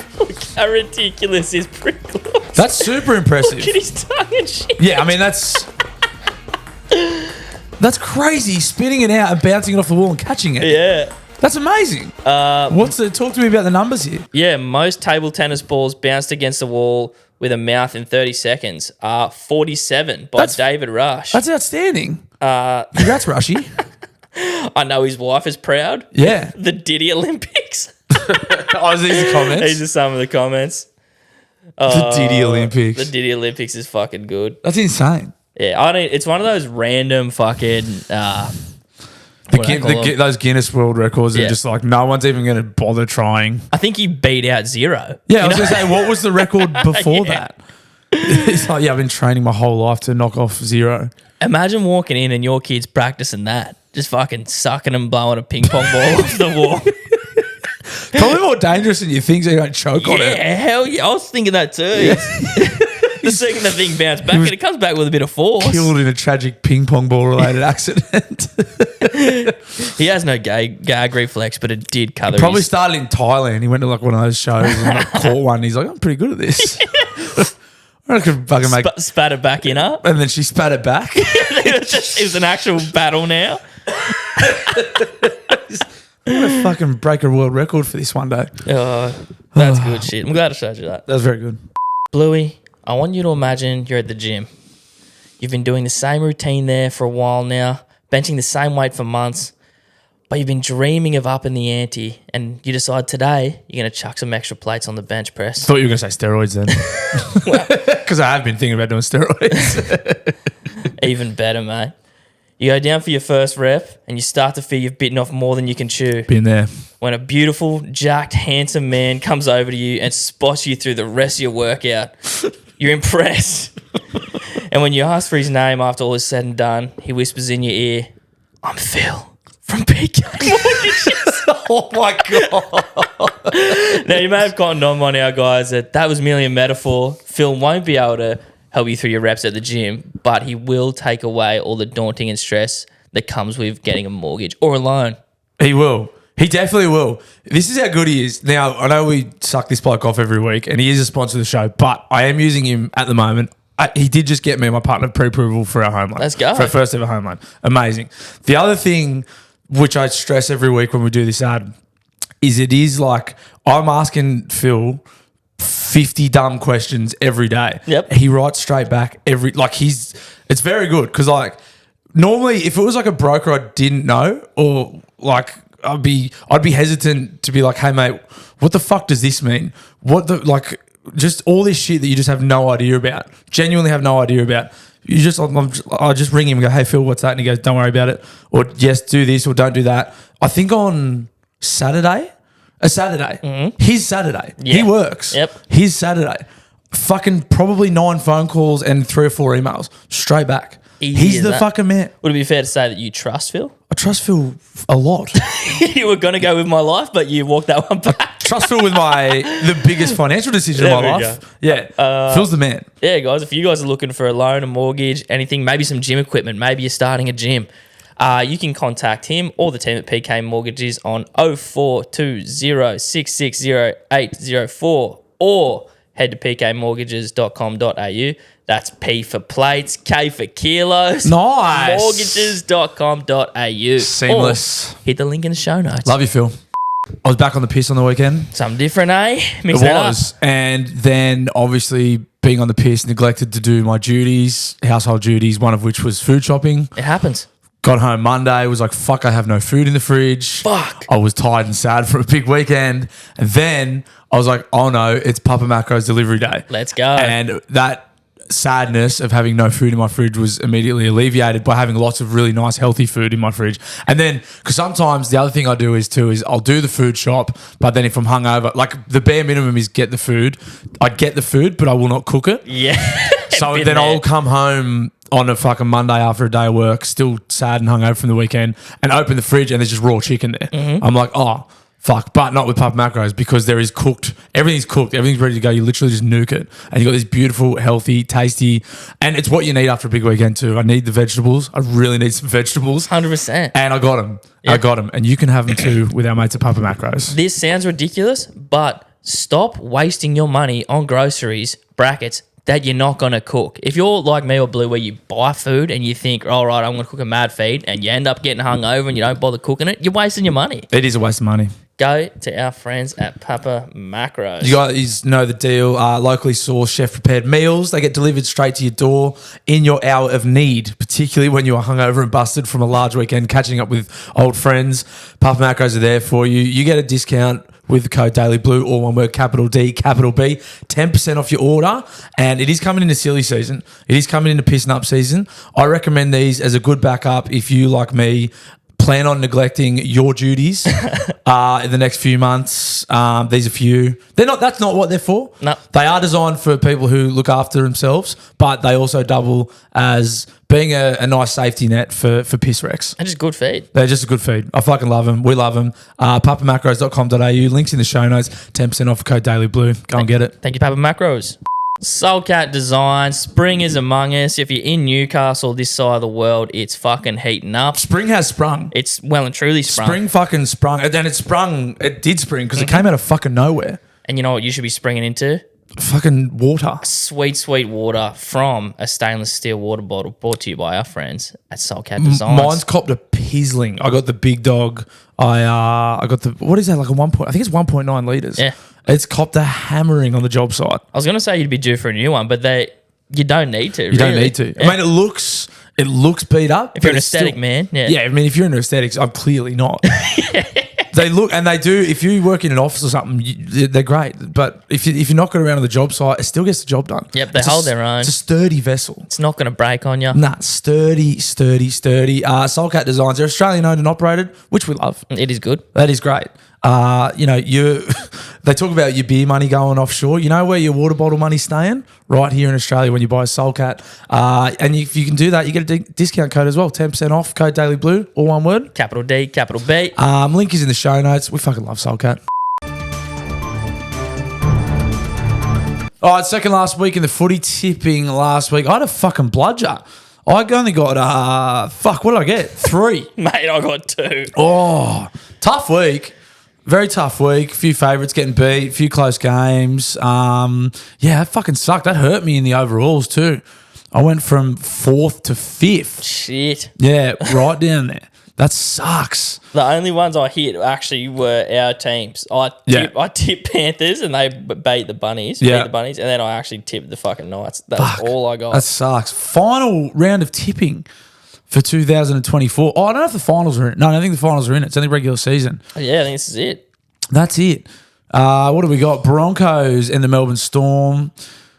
How ridiculous is Prickles? That's super impressive. Look at his tongue and shit. Yeah, I mean, that's crazy. Spinning it out and bouncing it off the wall and catching it. Yeah. That's amazing. Talk to me about the numbers here. Yeah, most table tennis balls bounced against the wall with a mouth in 30 seconds are 47 by David Rush. That's outstanding. Congrats, Rushy. I know his wife is proud. Yeah. The Diddy Olympics. Oh, these are comments? These are some of the comments. The Diddy Olympics. The Diddy Olympics is fucking good. That's insane. Yeah, it's one of those random fucking... Those Guinness World Records are just like, no one's even going to bother trying. I think he beat out zero. Yeah, I was going to say, what was the record before that? It's like, I've been training my whole life to knock off zero. Imagine walking in and your kid's practicing that. Just fucking sucking and blowing a ping pong ball off the wall. Probably more dangerous than you think, so you don't choke on it. Yeah, hell yeah. I was thinking that too. Yeah. The second the thing bounced back, and it comes back with a bit of force. Killed in a tragic ping pong ball related accident. He has no gag reflex, but it did cover Probably started in Thailand. He went to like one of those shows and caught one. He's like, I'm pretty good at this. I could fucking make... Spat it back in her. And then she spat it back. It was an actual battle now. I'm going to fucking break a world record for this one day. That's good shit. I'm glad I showed you that. That was very good. Bluey, I want you to imagine you're at the gym. You've been doing the same routine there for a while now, benching the same weight for months, but you've been dreaming of upping the ante, and you decide today you're going to chuck some extra plates on the bench press. Thought you were going to say steroids then. Because I have been thinking about doing steroids. Even better, mate. You go down for your first rep and you start to feel you've bitten off more than you can chew. Been there. When a beautiful, jacked, handsome man comes over to you and spots you through the rest of your workout, you're impressed. And when you ask for his name after all is said and done, he whispers in your ear, I'm Phil from PK Mortgages. Oh my God. Now, you may have cottoned on by now, guys, that was merely a metaphor. Phil won't be able to help you through your reps at the gym, but he will take away all the daunting and stress that comes with getting a mortgage or a loan. He will. He definitely will. This is how good he is. Now, I know we suck this bloke off every week, and he is a sponsor of the show, but I am using him at the moment. He did just get me and my partner pre-approval for our home loan. Let's go. For our first ever home loan. Amazing. The other thing, which I stress every week when we do this ad, is it is like I'm asking Phil 50 dumb questions every day. Yep. He writes straight back it's very good because like normally if it was like a broker I didn't know or like I'd be hesitant to be like, hey mate, what the fuck does this mean? Just all this shit that you just have no idea about. Genuinely have no idea about. I just ring him and go, hey Phil, what's that? And he goes, don't worry about it. Or yes, do this or don't do that. I think on Saturday. Mm-hmm. His Saturday. Yeah. He works. Yep. His Saturday. Fucking probably 9 phone calls and 3 or 4 emails straight back. He's the fucking man. Would it be fair to say that you trust Phil? I trust Phil a lot. You were going to go with my life, but you walked that one back. Trust Phil with the biggest financial decision There of my we life. go. Yeah. Phil's the man. Yeah, guys, if you guys are looking for a loan, a mortgage, anything, maybe some gym equipment, maybe you're starting a gym, you can contact him or the team at PK Mortgages on 0420 660 804 or head to pkmortgages.com.au. That's P for plates, K for kilos. Nice. Mortgages.com.au. Seamless. Or hit the link in the show notes. Love you, Phil. I was back on the piss on the weekend. Something different, eh? It was. And then obviously being on the piss, neglected to do my duties, household duties, one of which was food shopping. It happens. Got home Monday, was like, fuck, I have no food in the fridge. Fuck. I was tired and sad for a big weekend. And then I was like, oh no, it's Papa Macro's delivery day. Let's go. And that sadness of having no food in my fridge was immediately alleviated by having lots of really nice healthy food in my fridge. And then because sometimes the other thing I do is I'll do the food shop, but then if I'm hungover, like the bare minimum is get the food. I get the food, but I will not cook it. Yeah. So then I'll come home on a fucking Monday after a day of work, still sad and hungover from the weekend, and open the fridge and there's just raw chicken there. Mm-hmm. I'm like, oh, Fuck, but not with Papa Macros because there is cooked. Everything's cooked. Everything's ready to go. You literally just nuke it. And you got this beautiful, healthy, tasty, and it's what you need after a big weekend too. I need the vegetables. I really need some vegetables. 100%. And I got them. Yep. I got them. And you can have them too with our mates at Papa Macros. This sounds ridiculous, but stop wasting your money on groceries, brackets, that you're not going to cook. If you're like me or Blue where you buy food and you think, all right, I'm going to cook a mad feed and you end up getting hungover and you don't bother cooking it, you're wasting your money. It is a waste of money. Go to our friends at Papa Macros. You guys know the deal. Locally sourced, chef-prepared meals. They get delivered straight to your door in your hour of need, particularly when you are hungover and busted from a large weekend catching up with old friends. Papa Macros are there for you. You get a discount with the code Daily Blue, all one word, capital D, capital B, 10% off your order. And it is coming into silly season. It is coming into pissing up season. I recommend these as a good backup if you, like me, plan on neglecting your duties in the next few months. These are for you. That's not what they're for. No. They are designed for people who look after themselves, but they also double as being a nice safety net for piss wrecks. And just good feed. They're just a good feed. I fucking love them. We love them. Papamacros.com.au. Links in the show notes. 10% off code Daily Blue. Go and get it. Thank you, Papa Macros. Soulcat Design. Spring is among us. If you're in Newcastle, this side of the world, it's fucking heating up. Spring has sprung. It's well and truly sprung. Spring fucking sprung. And then it did spring because it came out of fucking nowhere. And you know what you should be springing into? Fucking water. Sweet, sweet water from a stainless steel water bottle brought to you by our friends at Soulcat Designs. Mine's copped a pizzling. I got the big dog. I got the, what is that, like a 1 point? I think it's 1.9 litres. Yeah. It's copped a hammering on the job site. I was going to say you'd be due for a new one, but you don't need to. You don't need to. Yeah. I mean, it looks beat up. If you're an aesthetic man, yeah. Yeah, I mean, if you're into aesthetics, I'm clearly not. They look, and they do, if you work in an office or something, they're great. But if you're not going around on the job site, it still gets the job done. Yep, they hold their own. It's a sturdy vessel. It's not going to break on you. Nah, sturdy. Soulcat Designs, they're Australian owned and operated, which we love. It is good. That is great. They talk about your beer money going offshore. You know where your water bottle money's staying? Right here in Australia when you buy a Soulcat. And if you can do that, you get a discount code as well. 10% off, code Daily Blue, all one word. Capital D, capital B. Link is in the show notes. We fucking love Soulcat. All right, second last week in the footy tipping last week. I had a fucking bludger. I only got, what did I get? 3. Mate, I got 2. Oh, tough week. Very tough week. A few favourites getting beat. A few close games. That fucking sucked. That hurt me in the overalls too. I went from 4th to 5th. Shit. Yeah, right down there. That sucks. The only ones I hit actually were our teams. I tipped Panthers and they beat the Bunnies. Yeah. Beat the Bunnies, and then I actually tipped the fucking Knights. That's all I got. That sucks. Final round of tipping for 2024. Oh, I don't know if the finals are in. No, I don't think the finals are in it. It's only regular season. Yeah, I think this is it. That's it. What do we got? Broncos and the Melbourne Storm.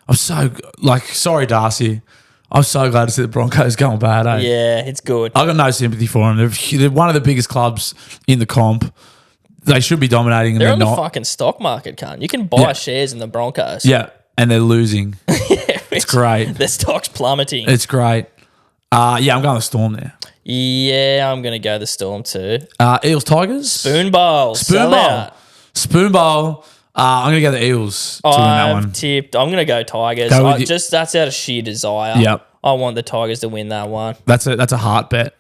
I'm sorry, Darcy. I'm so glad to see the Broncos going bad, eh? Yeah, it's good. I got no sympathy for them. They're one of the biggest clubs in the comp. They should be dominating, and They're they're on not. the fucking stock market, cunt. You can buy shares in the Broncos. Yeah, and they're losing. It's great. Their stock's plummeting. It's great. I'm going to Storm there. Yeah, I'm going to go the Storm too. Eels, Tigers? Spoon Bowl. Spoon Bowl. I'm going to go the Eels to win that one. I'm going to go Tigers. That's out of sheer desire. Yep. I want the Tigers to win that one. That's a heart bet.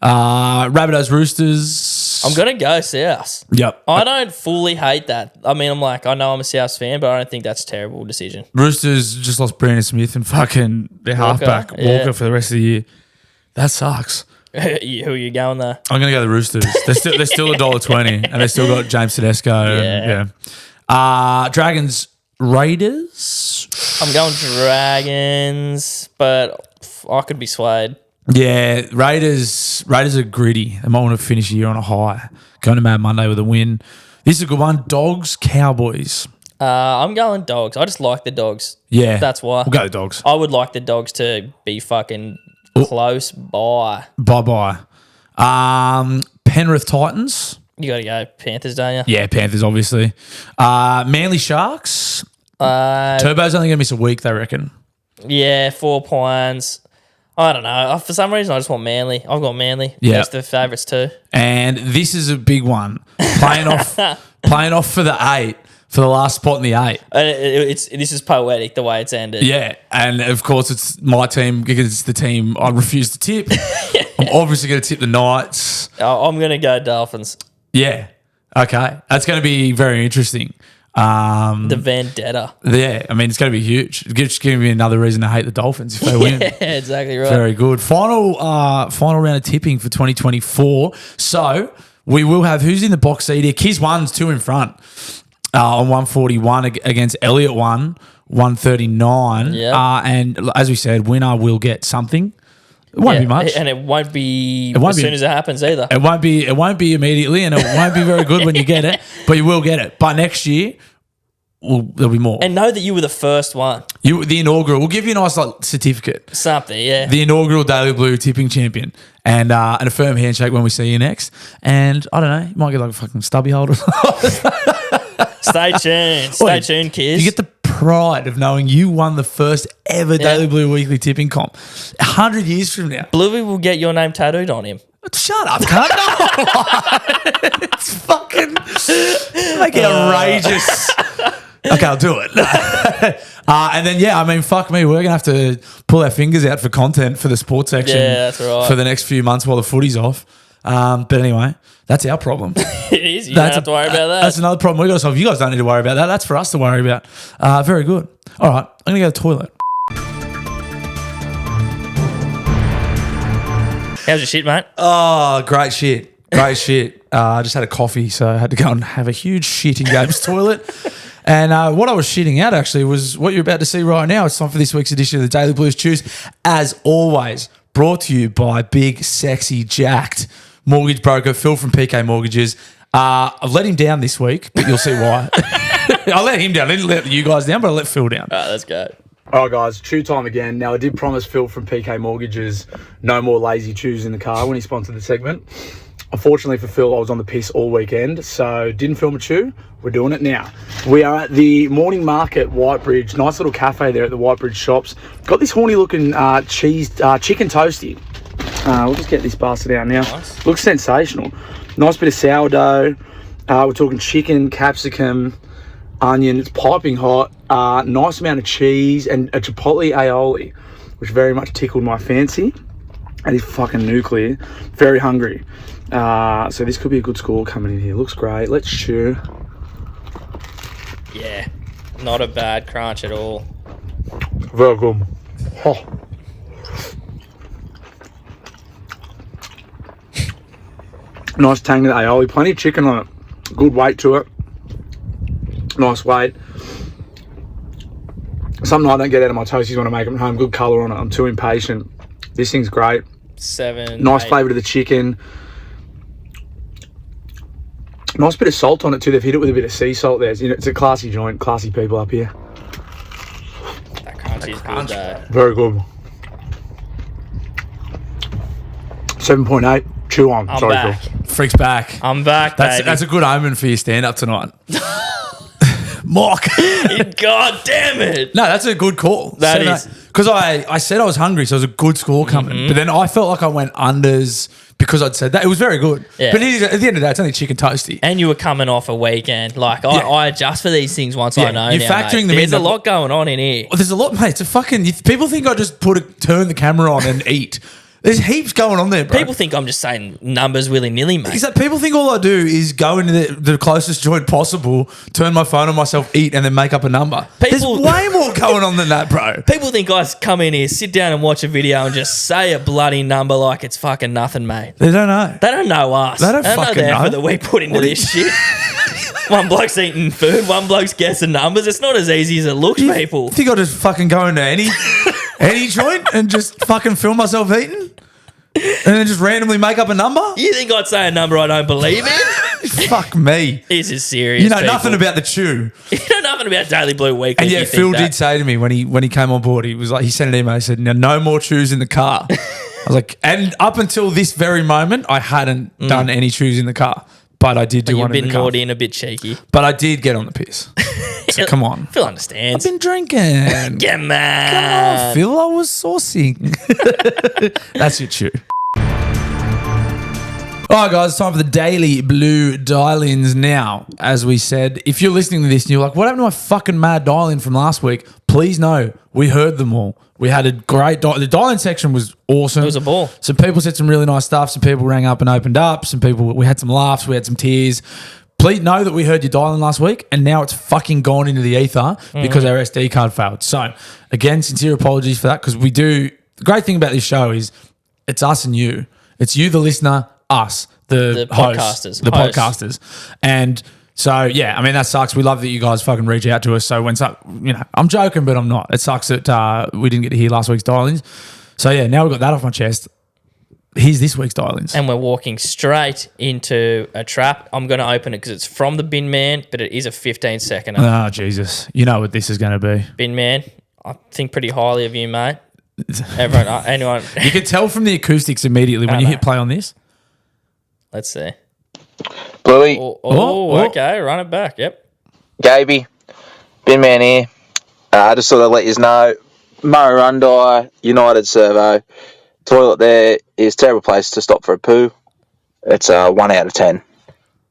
Rabbitohs, Roosters. I'm going to go South. Yep. I don't fully hate that. I mean, I know I'm a South fan, but I don't think that's a terrible decision. Roosters just lost Brandon Smith and fucking their halfback, Walker, for the rest of the year. That sucks. Who are you going there? I'm going to go the Roosters. They're still $1.20 and they still got James Tedesco. Yeah. Dragons, Raiders. I'm going Dragons, but I could be swayed. Yeah, Raiders are gritty. They might want to finish the year on a high. Going to Mad Monday with a win. This is a good one. Dogs, Cowboys. I'm going Dogs. I just like the Dogs. Yeah. That's why. We'll go the Dogs. I would like the Dogs to be fucking close by. Bye-bye. Penrith Titans. You got to go Panthers, don't you? Yeah, Panthers, obviously. Manly Sharks. Turbo's only going to miss a week, they reckon. Yeah, 4 points. I don't know. For some reason, I just want Manly. I've got Manly. Yeah. That's the favourites too. And this is a big one. Playing off for the 8, for the last spot in the 8. This is poetic the way it's ended. Yeah, and of course it's my team because it's the team I refuse to tip. I'm obviously going to tip the Knights. I'm going to go Dolphins. Yeah, okay. That's going to be very interesting. The vendetta. Yeah, I mean, it's going to be huge. It's just going to be another reason to hate the Dolphins if they win. Yeah, exactly right. Very good. Final round of tipping for 2024. So we will have who's in the box seat here. Kiz 1's 2 in front on 141 against Elliot 139. Yeah. And as we said, winner will get something. It won't be much. And it won't be soon as it happens either. It won't be immediately, and it won't be very good when you get it, but you will get it. But next year, there'll be more. And know that you were the first one. The inaugural. We'll give you a nice certificate. Something, yeah. The inaugural Daily Blue tipping champion, and a firm handshake when we see you next. And I don't know, you might get like a fucking stubby holder. Stay tuned. Stay tuned, kids. You get the pride of knowing you won the first ever Daily Blue weekly tipping comp. 100 years from now. Bluey will get your name tattooed on him. Shut up, cunt. No. It's fucking like outrageous. Okay, I'll do it. And then, I mean, fuck me. We're going to have to pull our fingers out for content for the sports section that's right. for the next few months while the footy's off. But anyway, that's our problem. It is. You don't have to worry about that. That's another problem we got to solve. You guys don't need to worry about that. That's for us to worry about. Very good. All right, I'm going to go to the toilet. How's your shit, mate? Oh, great shit. Great shit. I just had a coffee, so I had to go and have a huge shit in Gabe's toilet. And what I was shitting out, actually, was what you're about to see right now. It's time for this week's edition of the Daily Blues Chews. As always, brought to you by big, sexy, jacked mortgage broker Phil from PK Mortgages. I've let him down this week, but you'll see why. I let him down. I didn't let you guys down, but I let Phil down. All right, let's go. All right, guys, chew time again. Now, I did promise Phil from PK Mortgages no more lazy chews in the car when he sponsored the segment. Unfortunately for Phil, I was on the piss all weekend, so didn't film a chew. We're doing it now. We are at the morning market, Whitebridge. Nice little cafe there at the Whitebridge shops. Got this horny-looking chicken toasty. We'll just get this bastard out now. Nice. Looks sensational. Nice bit of sourdough. We're talking chicken, capsicum, onion. It's piping hot. Nice amount of cheese and a chipotle aioli, which very much tickled my fancy. And it's fucking nuclear. Very hungry. So this could be a good score coming in here. Looks great. Let's chew. Yeah, not a bad crunch at all. Very good. Oh. Nice tang to the aioli. Plenty of chicken on it. Good weight to it. Nice weight. Something I don't get out of my toasties when I make them at home. Good colour on it. I'm too impatient. This thing's great. 7. Nice 8. flavour to the chicken. Nice bit of salt on it too. They've hit it with a bit of sea salt there. You know, it's a classy joint. Classy people up here. That crunch is good though. Very good. 7.8. Chew on. I'm Sorry, back. Phil. Freak's back. I'm back, baby. That's a good omen for your stand-up tonight. Mock. God damn it. No, that's a good call. That is. Because I said I was hungry, so it was a good score coming. But then I felt like I went unders because I'd said that. It was very good. Yeah. But at the end of the day, it's only chicken toasty. And you were coming off a weekend. Like, I adjust for these things once I know you're now, factoring mate. them in. There's a lot going on in here. There's a lot, mate. It's a fucking... People think I just turn the camera on and eat. There's heaps going on there, bro. People think I'm just saying numbers willy-nilly, mate. Exactly. People think all I do is go into the closest joint possible, turn my phone on myself, eat, and then make up a number. There's way more going on than that, bro. People think I come in here, sit down and watch a video and just say a bloody number like it's fucking nothing, mate. They don't know. They don't know us. They don't fucking know the know. effort that we put into this shit. One bloke's eating food, one bloke's guessing numbers. It's not as easy as it looks, people. You think I just fucking go into any joint and just fucking film myself eating? And then just randomly make up a number? You think I'd say a number I don't believe in? Fuck me. This is serious. You know people. nothing about the chew. You know nothing about Daily Blue Weekly. And yeah, Phil did say to me when he came on board, he was like, he sent an email, he said, no more chews in the car. I was like, and up until this very moment, I hadn't done any chews in the car. But I did do one in the car. You've been naughty and a bit cheeky. But I did get on the piss. So come on. Phil I've understands. been drinking. Yeah, man. Come on, Phil. I was saucing. That's your tune. All right, guys, it's time for the Daily Blue dial-ins now. As we said, if you're listening to this and you're like, what happened to my fucking mad dial-in from last week? Please know, we heard them all. We had a great the dial-in section was awesome. It was a ball. Some people said some really nice stuff. Some people rang up and opened up. Some people, we had some laughs. We had some tears. Please know that we heard your dial-in last week and now it's fucking gone into the ether because our SD card failed. So, again, sincere apologies for that because we do. The great thing about this show is it's us and you. It's you, the listener, us, the hosts, podcasters. And so, yeah, I mean, that sucks. We love that you guys fucking reach out to us. So when I'm joking, but I'm not. It sucks that we didn't get to hear last week's dial-ins. So, yeah, now we've got that off my chest. Here's this week's dial-ins. And we're walking straight into a trap. I'm going to open it because it's from the bin man, but it is a 15-second. Oh, Jesus. You know what this is going to be. Bin man, I think pretty highly of you, mate. Anyone. You can tell from the acoustics immediately when you hit play on this. Let's see. Bluey. Okay. Run it back. Yep. Gaby. Bin man here. I just sort of let you know. Murrurundi United Servo. Toilet there is a terrible place to stop for a poo. It's a 1 out of 10.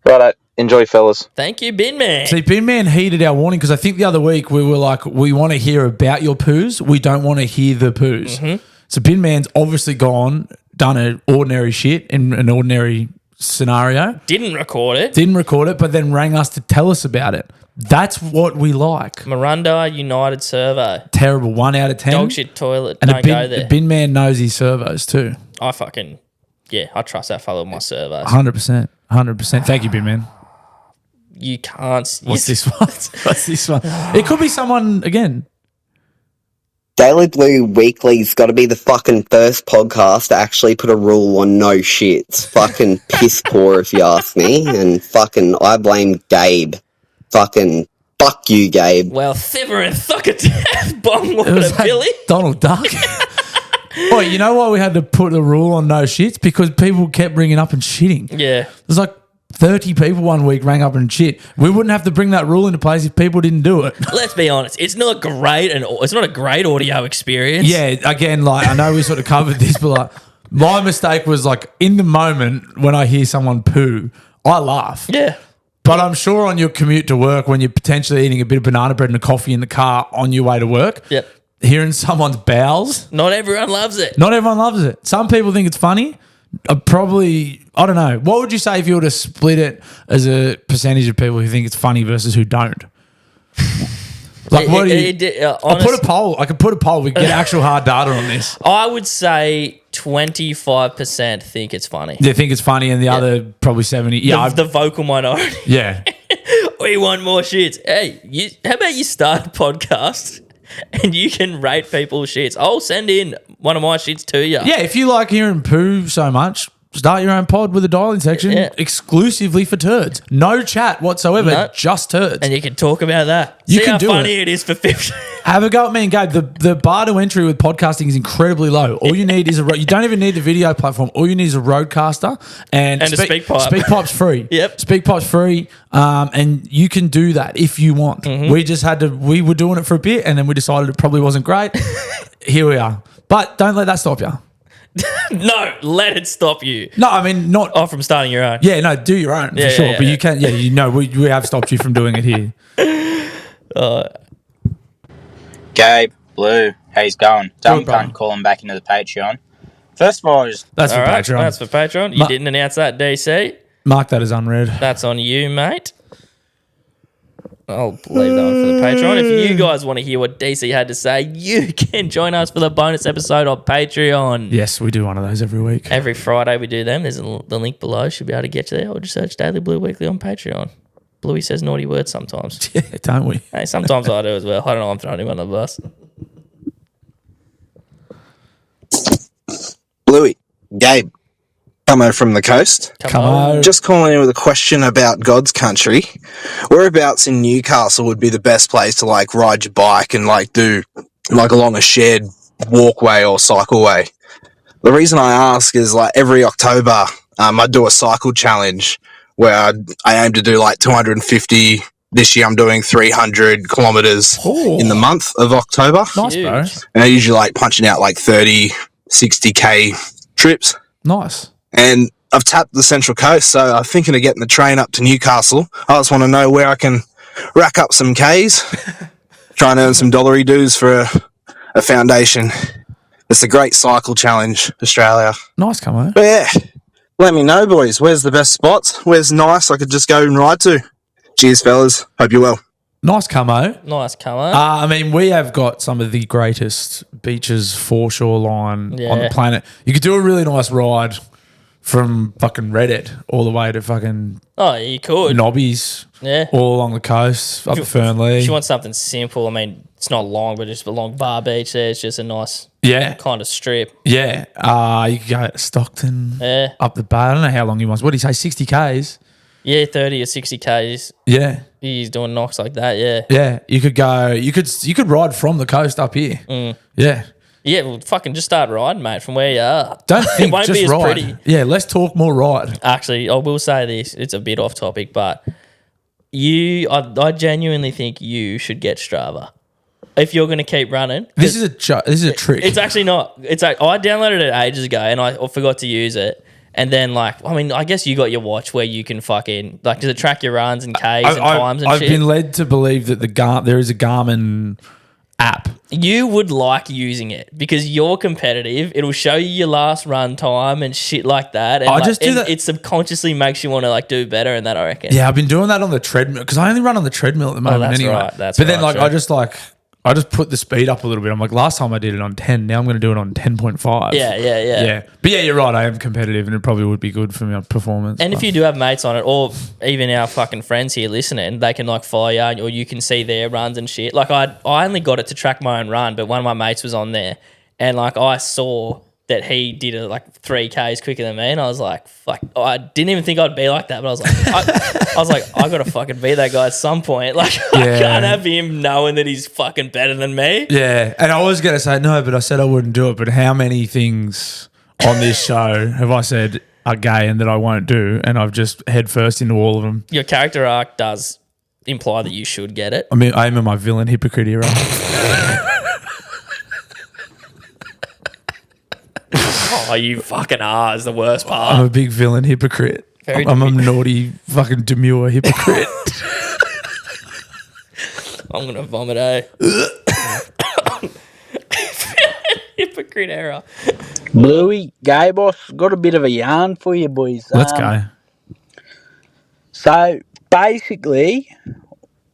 Righto. Enjoy, fellas. Thank you, Bin Man. See, Bin Man heeded our warning because I think the other week we were like, we want to hear about your poos. We don't want to hear the poos. Mm-hmm. So Bin Man's obviously done an ordinary shit in an ordinary scenario. Didn't record it, but then rang us to tell us about it. That's what we like. Miranda United Servo. Terrible. 1 out of 10. Dog shit toilet. And Don't go there. The Bin Man knows his servos too. I trust that fellow with my servos. 100%. 100%. Thank you, Bin Man. You can't. What's this one? What's this one? It could be someone, again. Daily Blue Weekly's got to be the fucking first podcast to actually put a rule on no shits. Fucking piss poor if you ask me. And fucking, I blame Gabe. Fucking, fuck you, Gabe. Well, Thiver and Thuckataff, bong water, Billy. Donald Duck. Oh, you know why we had to put a rule on no shits? Because people kept bringing up and shitting. Yeah. There's like 30 people one week rang up and shit. We wouldn't have to bring that rule into place if people didn't do it. Let's be honest. It's not great, and it's not a great audio experience. Yeah, again, like I know we sort of covered this, but like my mistake was like in the moment when I hear someone poo, I laugh. Yeah. But I'm sure on your commute to work when you're potentially eating a bit of banana bread and a coffee in the car on your way to work, yep, hearing someone's bowels. Not everyone loves it. Not everyone loves it. Some people think it's funny. I don't know. What would you say if you were to split it as a percentage of people who think it's funny versus who don't? Like, what do you... I'll put a poll. I could put a poll. We can get actual hard data on this. I would say 25% think it's funny. They think it's funny and the other probably 70. Yeah, the vocal minority. Yeah. We want more shits. Hey, how about you start a podcast and you can rate people's shits? I'll send in one of my shits to you. Yeah, if you like hearing poo so much, start your own pod with a dial-in section exclusively for turds. No chat whatsoever, just turds. And you can talk about that. You See can how do funny it is for 50. Have a go at me and Gabe. The bar to entry with podcasting is incredibly low. All you need is you don't even need the video platform. All you need is a roadcaster and a speak pipe. Speak pipe's free. Yep. Speak pipe's free. And you can do that if you want. Mm-hmm. We were doing it for a bit and then we decided it probably wasn't great. Here we are. But don't let that stop you. No, let it stop you. No, I mean not. Oh, from starting your own. Yeah, no, do your own for sure. But you can. Yeah, you know, we have stopped you from doing it here. Gabe, Blue, how's going? Dumb cunt calling back into the Patreon. First of all, that's for Patreon. That's for Patreon. You didn't announce that, DC. Mark that as unread. That's on you, mate. I'll leave that one for the Patreon. If you guys want to hear what DC had to say, you can join us for the bonus episode on Patreon. Yes, we do one of those every week. Every Friday we do them. There's the link below. Should be able to get you there. Or just search Daily Blue Weekly on Patreon. Bluey says naughty words sometimes. Yeah, don't we? Hey, sometimes I do as well. I don't know. I'm throwing him on the bus. Bluey, Gabe, Camo from the coast. Come on. Just calling in with a question about God's country. Whereabouts in Newcastle would be the best place to like ride your bike and like do like along a shared walkway or cycleway? The reason I ask is like every October I do a cycle challenge where I aim to do like 250 this year I'm doing 300 kilometers in the month of October. Nice, bro. Huge. And I usually like punching out like 30, 60K trips. Nice. And I've tapped the Central Coast, so I'm thinking of getting the train up to Newcastle. I just want to know where I can rack up some Ks, try and earn some dollary dues for a foundation. It's a great cycle challenge, Australia. Nice, Camo. But yeah, let me know, boys. Where's the best spots? Where's nice I could just go and ride to? Cheers, fellas. Hope you're well. Nice, Camo. Nice colour. I mean, we have got some of the greatest beaches, foreshore line on the planet. You could do a really nice ride from fucking Reddit all the way to fucking Oh, you could. Nobbies, Yeah. all along the coast, up to If Fernley. you want something simple, I mean, it's not long, but just a long bar beach there. It's just a nice Yeah, kind of strip. yeah. You could go to Stockton, Yeah. up the bay. I don't know how long you want. What did he say, 60 Ks? Yeah, 30 or 60 Ks. Yeah, He's doing knocks like that, yeah. yeah. You could go, you could ride from the coast up here. Yeah. Yeah, well, fucking just start riding, mate, from where you are. Don't think, it won't just be as ride. pretty. Yeah, let's talk more ride. Actually, I will say this. It's a bit off topic, but I genuinely think you should get Strava. If you're going to keep running. This is a trick. It's actually not. I downloaded it ages ago and I forgot to use it. And then, like, I mean, I guess you got your watch where you can fucking, like, does it track your runs and Ks and times and I've shit? been led to believe that there is a Garmin app. You would like using it because you're competitive. It'll show you your last run time and shit like that. And I just do that- It subconsciously makes you want to, like, do better in that, I reckon. Yeah, I've been doing that on the treadmill because I only run on the treadmill at the moment that's anyway. right, that's but then, right, like, sure. I just put the speed up a little bit. I'm like, last time I did it on 10, now I'm going to do it on 10.5. Yeah. Yeah. But yeah, you're right. I am competitive and it probably would be good for my performance. And if you do have mates on it, or even our fucking friends here listening, they can like follow you, or you can see their runs and shit. Like I only got it to track my own run, but one of my mates was on there, and like I saw that he did it like 3Ks quicker than me, and I was like, fuck, I didn't even think I'd be like that, but I was like, I gotta fucking be that guy at some point. Like I can't have him knowing that he's fucking better than me. Yeah. And I was going to say no, but I said I wouldn't do it. But how many things on this show have I said are gay and that I won't do? And I've just head first into all of them. Your character arc does imply that you should get it. I mean, I'm in my villain hypocrite era. Oh, you fucking are is the worst I'm part. a big villain hypocrite. Very I'm a naughty fucking demure hypocrite. I'm gonna vomit, eh? Hypocrite error. Bluey, gay boss, got a bit of a yarn for you boys. Let's go. So basically,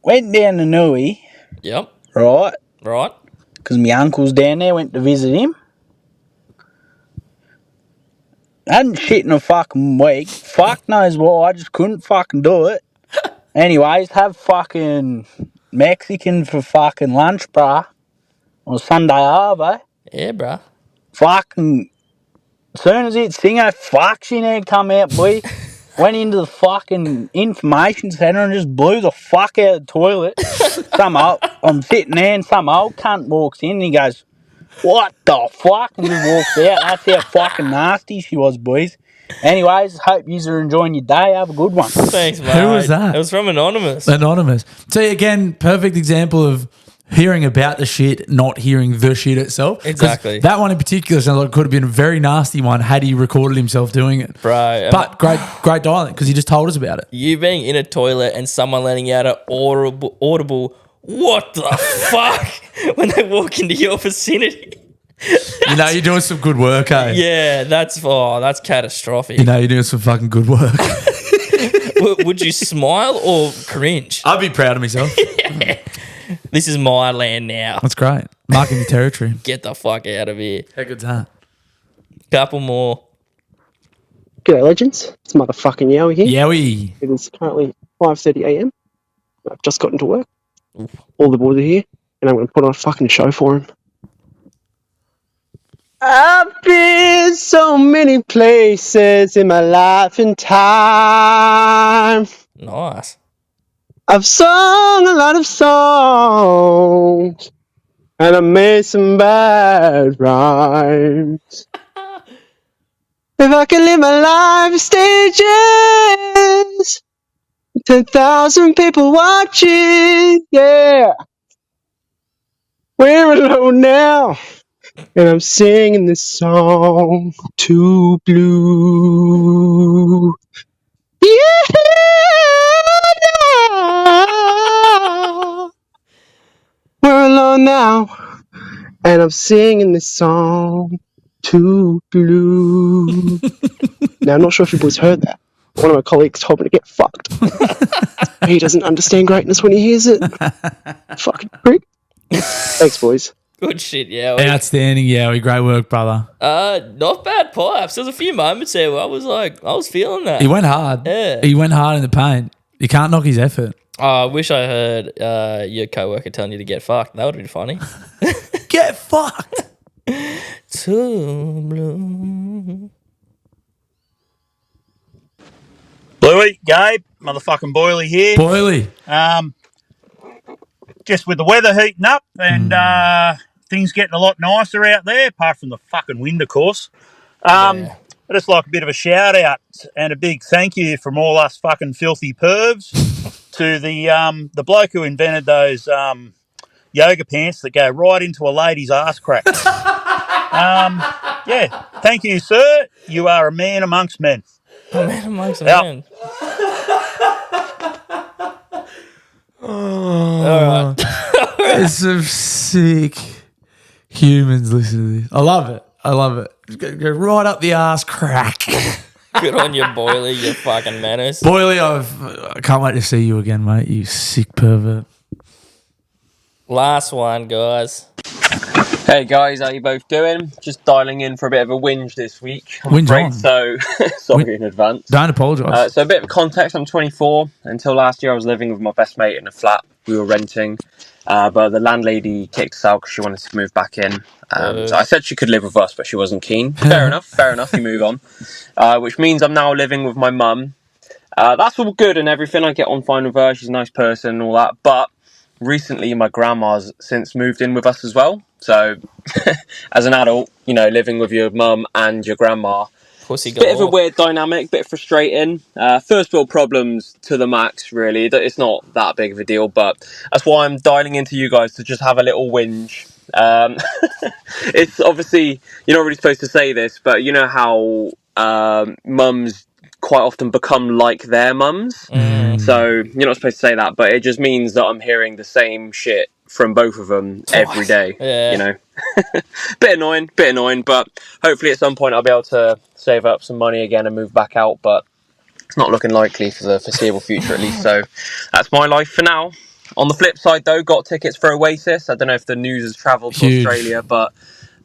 went down to Nui, Yep. right? Right. Because my uncle's down there, went to visit him. Hadn't shit in a fucking week. Fuck knows why, I just couldn't fucking do it. Anyways, have fucking Mexican for fucking lunch, bruh. On Sunday Arvo. Yeah, bruh. Fucking, as soon as it singo, fuck, she didn't come out, boy. Went into the fucking information centre and just blew the fuck out of the toilet. I'm sitting there and some old cunt walks in and he goes, "What the fuck?" and just walks out. That's how fucking nasty she was, boys. Anyways, hope you are enjoying your day. Have a good one. Thanks, mate. Who was that? It was from Anonymous. Anonymous. See, again, perfect example of hearing about the shit, not hearing the shit itself. 'Cause Exactly. that one in particular sounds like it could have been a very nasty one had he recorded himself doing it. Bro. But great dialing because he just told us about it. You being in a toilet and someone letting out an audible what the fuck when they walk into your vicinity. You know you're doing some good work, eh? Yeah, that's catastrophic. You know you're doing some fucking good work. Would you smile or cringe? I'd be proud of myself. This is my land now. That's great. Marking the territory. Get the fuck out of here. How good's that? Couple more. G'day, legends. It's motherfucking Yowie here. Yowie. It is currently 5:30 a.m. I've just gotten to work. All the boys are here, and I'm going to put on a fucking show for them. I've been so many places in my life and time. Nice. I've sung a lot of songs, and I made some bad rhymes. If I could live my life in stages, 10,000 people watching, yeah. We're alone now, and I'm singing this song to Blue. Yeah. We're alone now, and I'm singing this song to Blue. Now, I'm not sure if you boys heard that. One of my colleagues told me to get fucked. He doesn't understand greatness when he hears it. Fucking prick. Thanks, boys. Good shit, yeah. Outstanding, yeah. Great work, brother. Not bad pipes. There's a few moments there where I was feeling that. He went hard. Yeah. He went hard in the paint. You can't knock his effort. I wish I heard your coworker telling you to get fucked. That would have been funny. Get fucked. Too blue. Bluey, Gabe, motherfucking Boily here. Boily. Just with the weather heating up and things getting a lot nicer out there, apart from the fucking wind, of course. I just like a bit of a shout out and a big thank you from all us fucking filthy pervs to the bloke who invented those yoga pants that go right into a lady's ass crack. Yeah, thank you, sir. You are a man amongst men. A man amongst men. Oh, there's some sick humans listening to this. I love it. Go right up the ass crack. Good on you, Boily, you fucking menace. Boily, I can't wait to see you again, mate. You sick pervert. Last one, guys. Hey guys, how you both doing? Just dialing in for a bit of a whinge this week. Whinge on. So sorry in advance. Don't apologise. So a bit of context, I'm 24. Until last year I was living with my best mate in a flat. We were renting. But the landlady kicked us out because she wanted to move back in. So I said she could live with us, but she wasn't keen. Fair enough, you move on. Which means I'm now living with my mum. That's all good and everything. I get on fine with her. She's a nice person and all that. But recently my grandma's since moved in with us as well. So as an adult, living with your mum and your grandma, bit of a weird dynamic, bit frustrating. First world problems to the max, really. It's not that big of a deal, but that's why I'm dialing into you guys to just have a little whinge. It's obviously, you're not really supposed to say this, but you know how mums quite often become like their mums. So you're not supposed to say that, but it just means that I'm hearing the same shit from both of them every day. Bit annoying, but hopefully at some point I'll be able to save up some money again and move back out, but it's not looking likely for the foreseeable future at least. So that's my life for now. On the flip side though, got tickets for Oasis. I don't know if the news has travelled to Australia, but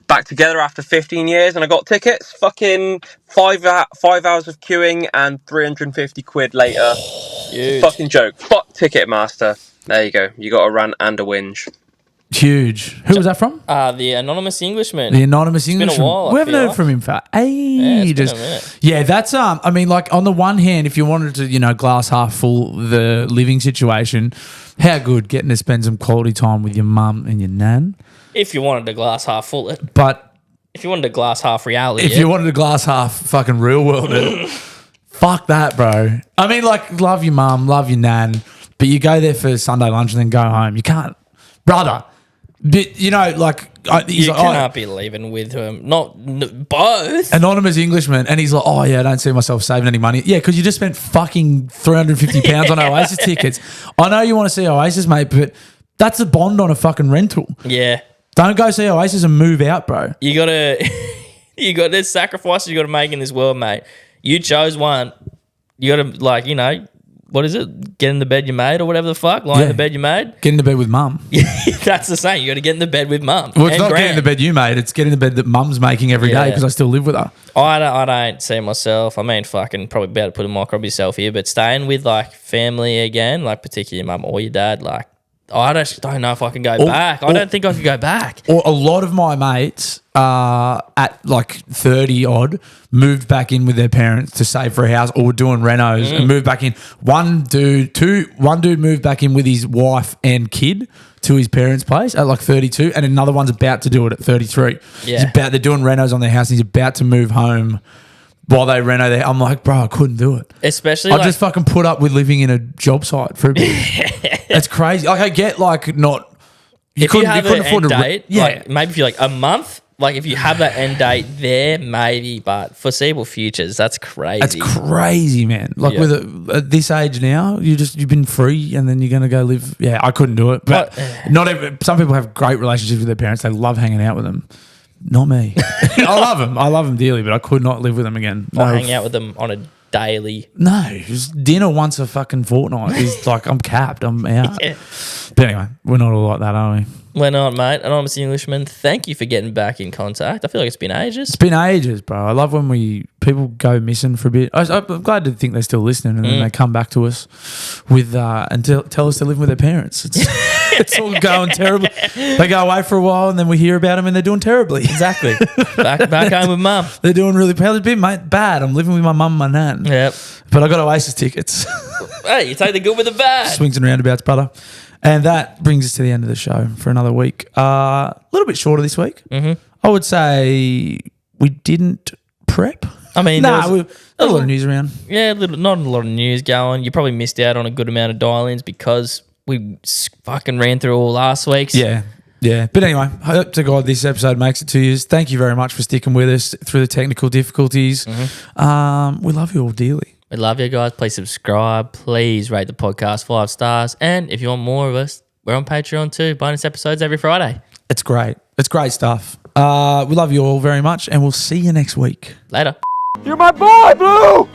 back together after 15 years and I got tickets. Fucking 5 hours of queuing and 350 quid later. Fucking joke. Fuck Ticketmaster. There you go. You got a rant and a whinge. Huge. Who was that from? The Anonymous Englishman. The Anonymous It's Englishman. been a while, We haven't heard from him for ages. Yeah, that's I mean, like on the one hand, if you wanted to, glass half full the living situation, how good getting to spend some quality time with your mum and your nan. If you wanted to glass half full it. But if you wanted to glass half reality, if you wanted to glass half fucking real world it, fuck that, bro. I mean, like, love your mum, love your nan, but you go there for Sunday lunch and then go home. You can't, brother. But you cannot be leaving with him. Both. Anonymous Englishman, and he's like, oh yeah, I don't see myself saving any money. Yeah, because you just spent fucking £350 on Oasis tickets. I know you want to see Oasis, mate, but that's a bond on a fucking rental. Yeah. Don't go see Oasis and move out, bro. There's sacrifices you gotta make in this world, mate. You chose one. You gotta what is it? Get in the bed you made or whatever the fuck? Lie in the bed you made? Get in the bed with mum. That's the same. You gotta get in the bed with mum. Well, it's not getting in the bed you made. It's getting in the bed that mum's making every day because I still live with her. I don't see myself. I mean, fucking probably about to put a micro myself here, but staying with family again, particularly your mum or your dad, I just don't know if I can go back. I don't think I could go back. Or a lot of my mates at 30 odd moved back in with their parents to save for a house or were doing renos and moved back in. One dude moved back in with his wife and kid to his parents' place at 32, and another one's about to do it at 33. Yeah. They're doing renos on their house and he's about to move home while they reno there. I'm like, bro, I couldn't do it. Especially I just fucking put up with living in a job site for a bit. That's crazy. Like I get like not. If you have an end date, yeah. like maybe if you're like a month, like if you have that end date there, maybe, but foreseeable futures, that's crazy. That's crazy, man. Like at this age now, you've been free, and then you're gonna go live. Yeah, I couldn't do it. But some people have great relationships with their parents. They love hanging out with them. Not me. I love them. I love them dearly, but I could not live with them again. Or hang out with them on a daily. No, just dinner once a fucking fortnight is like I'm capped. I'm out. Yeah. But anyway, we're not all like that, are we? We're not, mate. Anonymous Englishman, thank you for getting back in contact. I feel like it's been ages. It's been ages, bro. I love when people go missing for a bit. I'm glad to think they're still listening, and then they come back to us with and tell us they're living with their parents. It's all going terribly. They go away for a while, and then we hear about them, and they're doing terribly. Exactly. back home with mum. They're doing really bad. I'm living with my mum and my nan. Yep. But I got Oasis tickets. Hey, you take the good with the bad. Swings and roundabouts, brother. And that brings us to the end of the show for another week. A little bit shorter this week. Mm-hmm. I would say we didn't prep. I mean, there was a lot of news around. Yeah, not a lot of news going. You probably missed out on a good amount of dial-ins because we fucking ran through all last week's. Yeah. But anyway, hope to God this episode makes it 2 years. Thank you very much for sticking with us through the technical difficulties. Mm-hmm. We love you all dearly. We love you guys. Please subscribe. Please rate the podcast 5 stars. And if you want more of us, we're on Patreon too. Bonus episodes every Friday. It's great. It's great stuff. We love you all very much, and we'll see you next week. Later. You're my boy, Blue!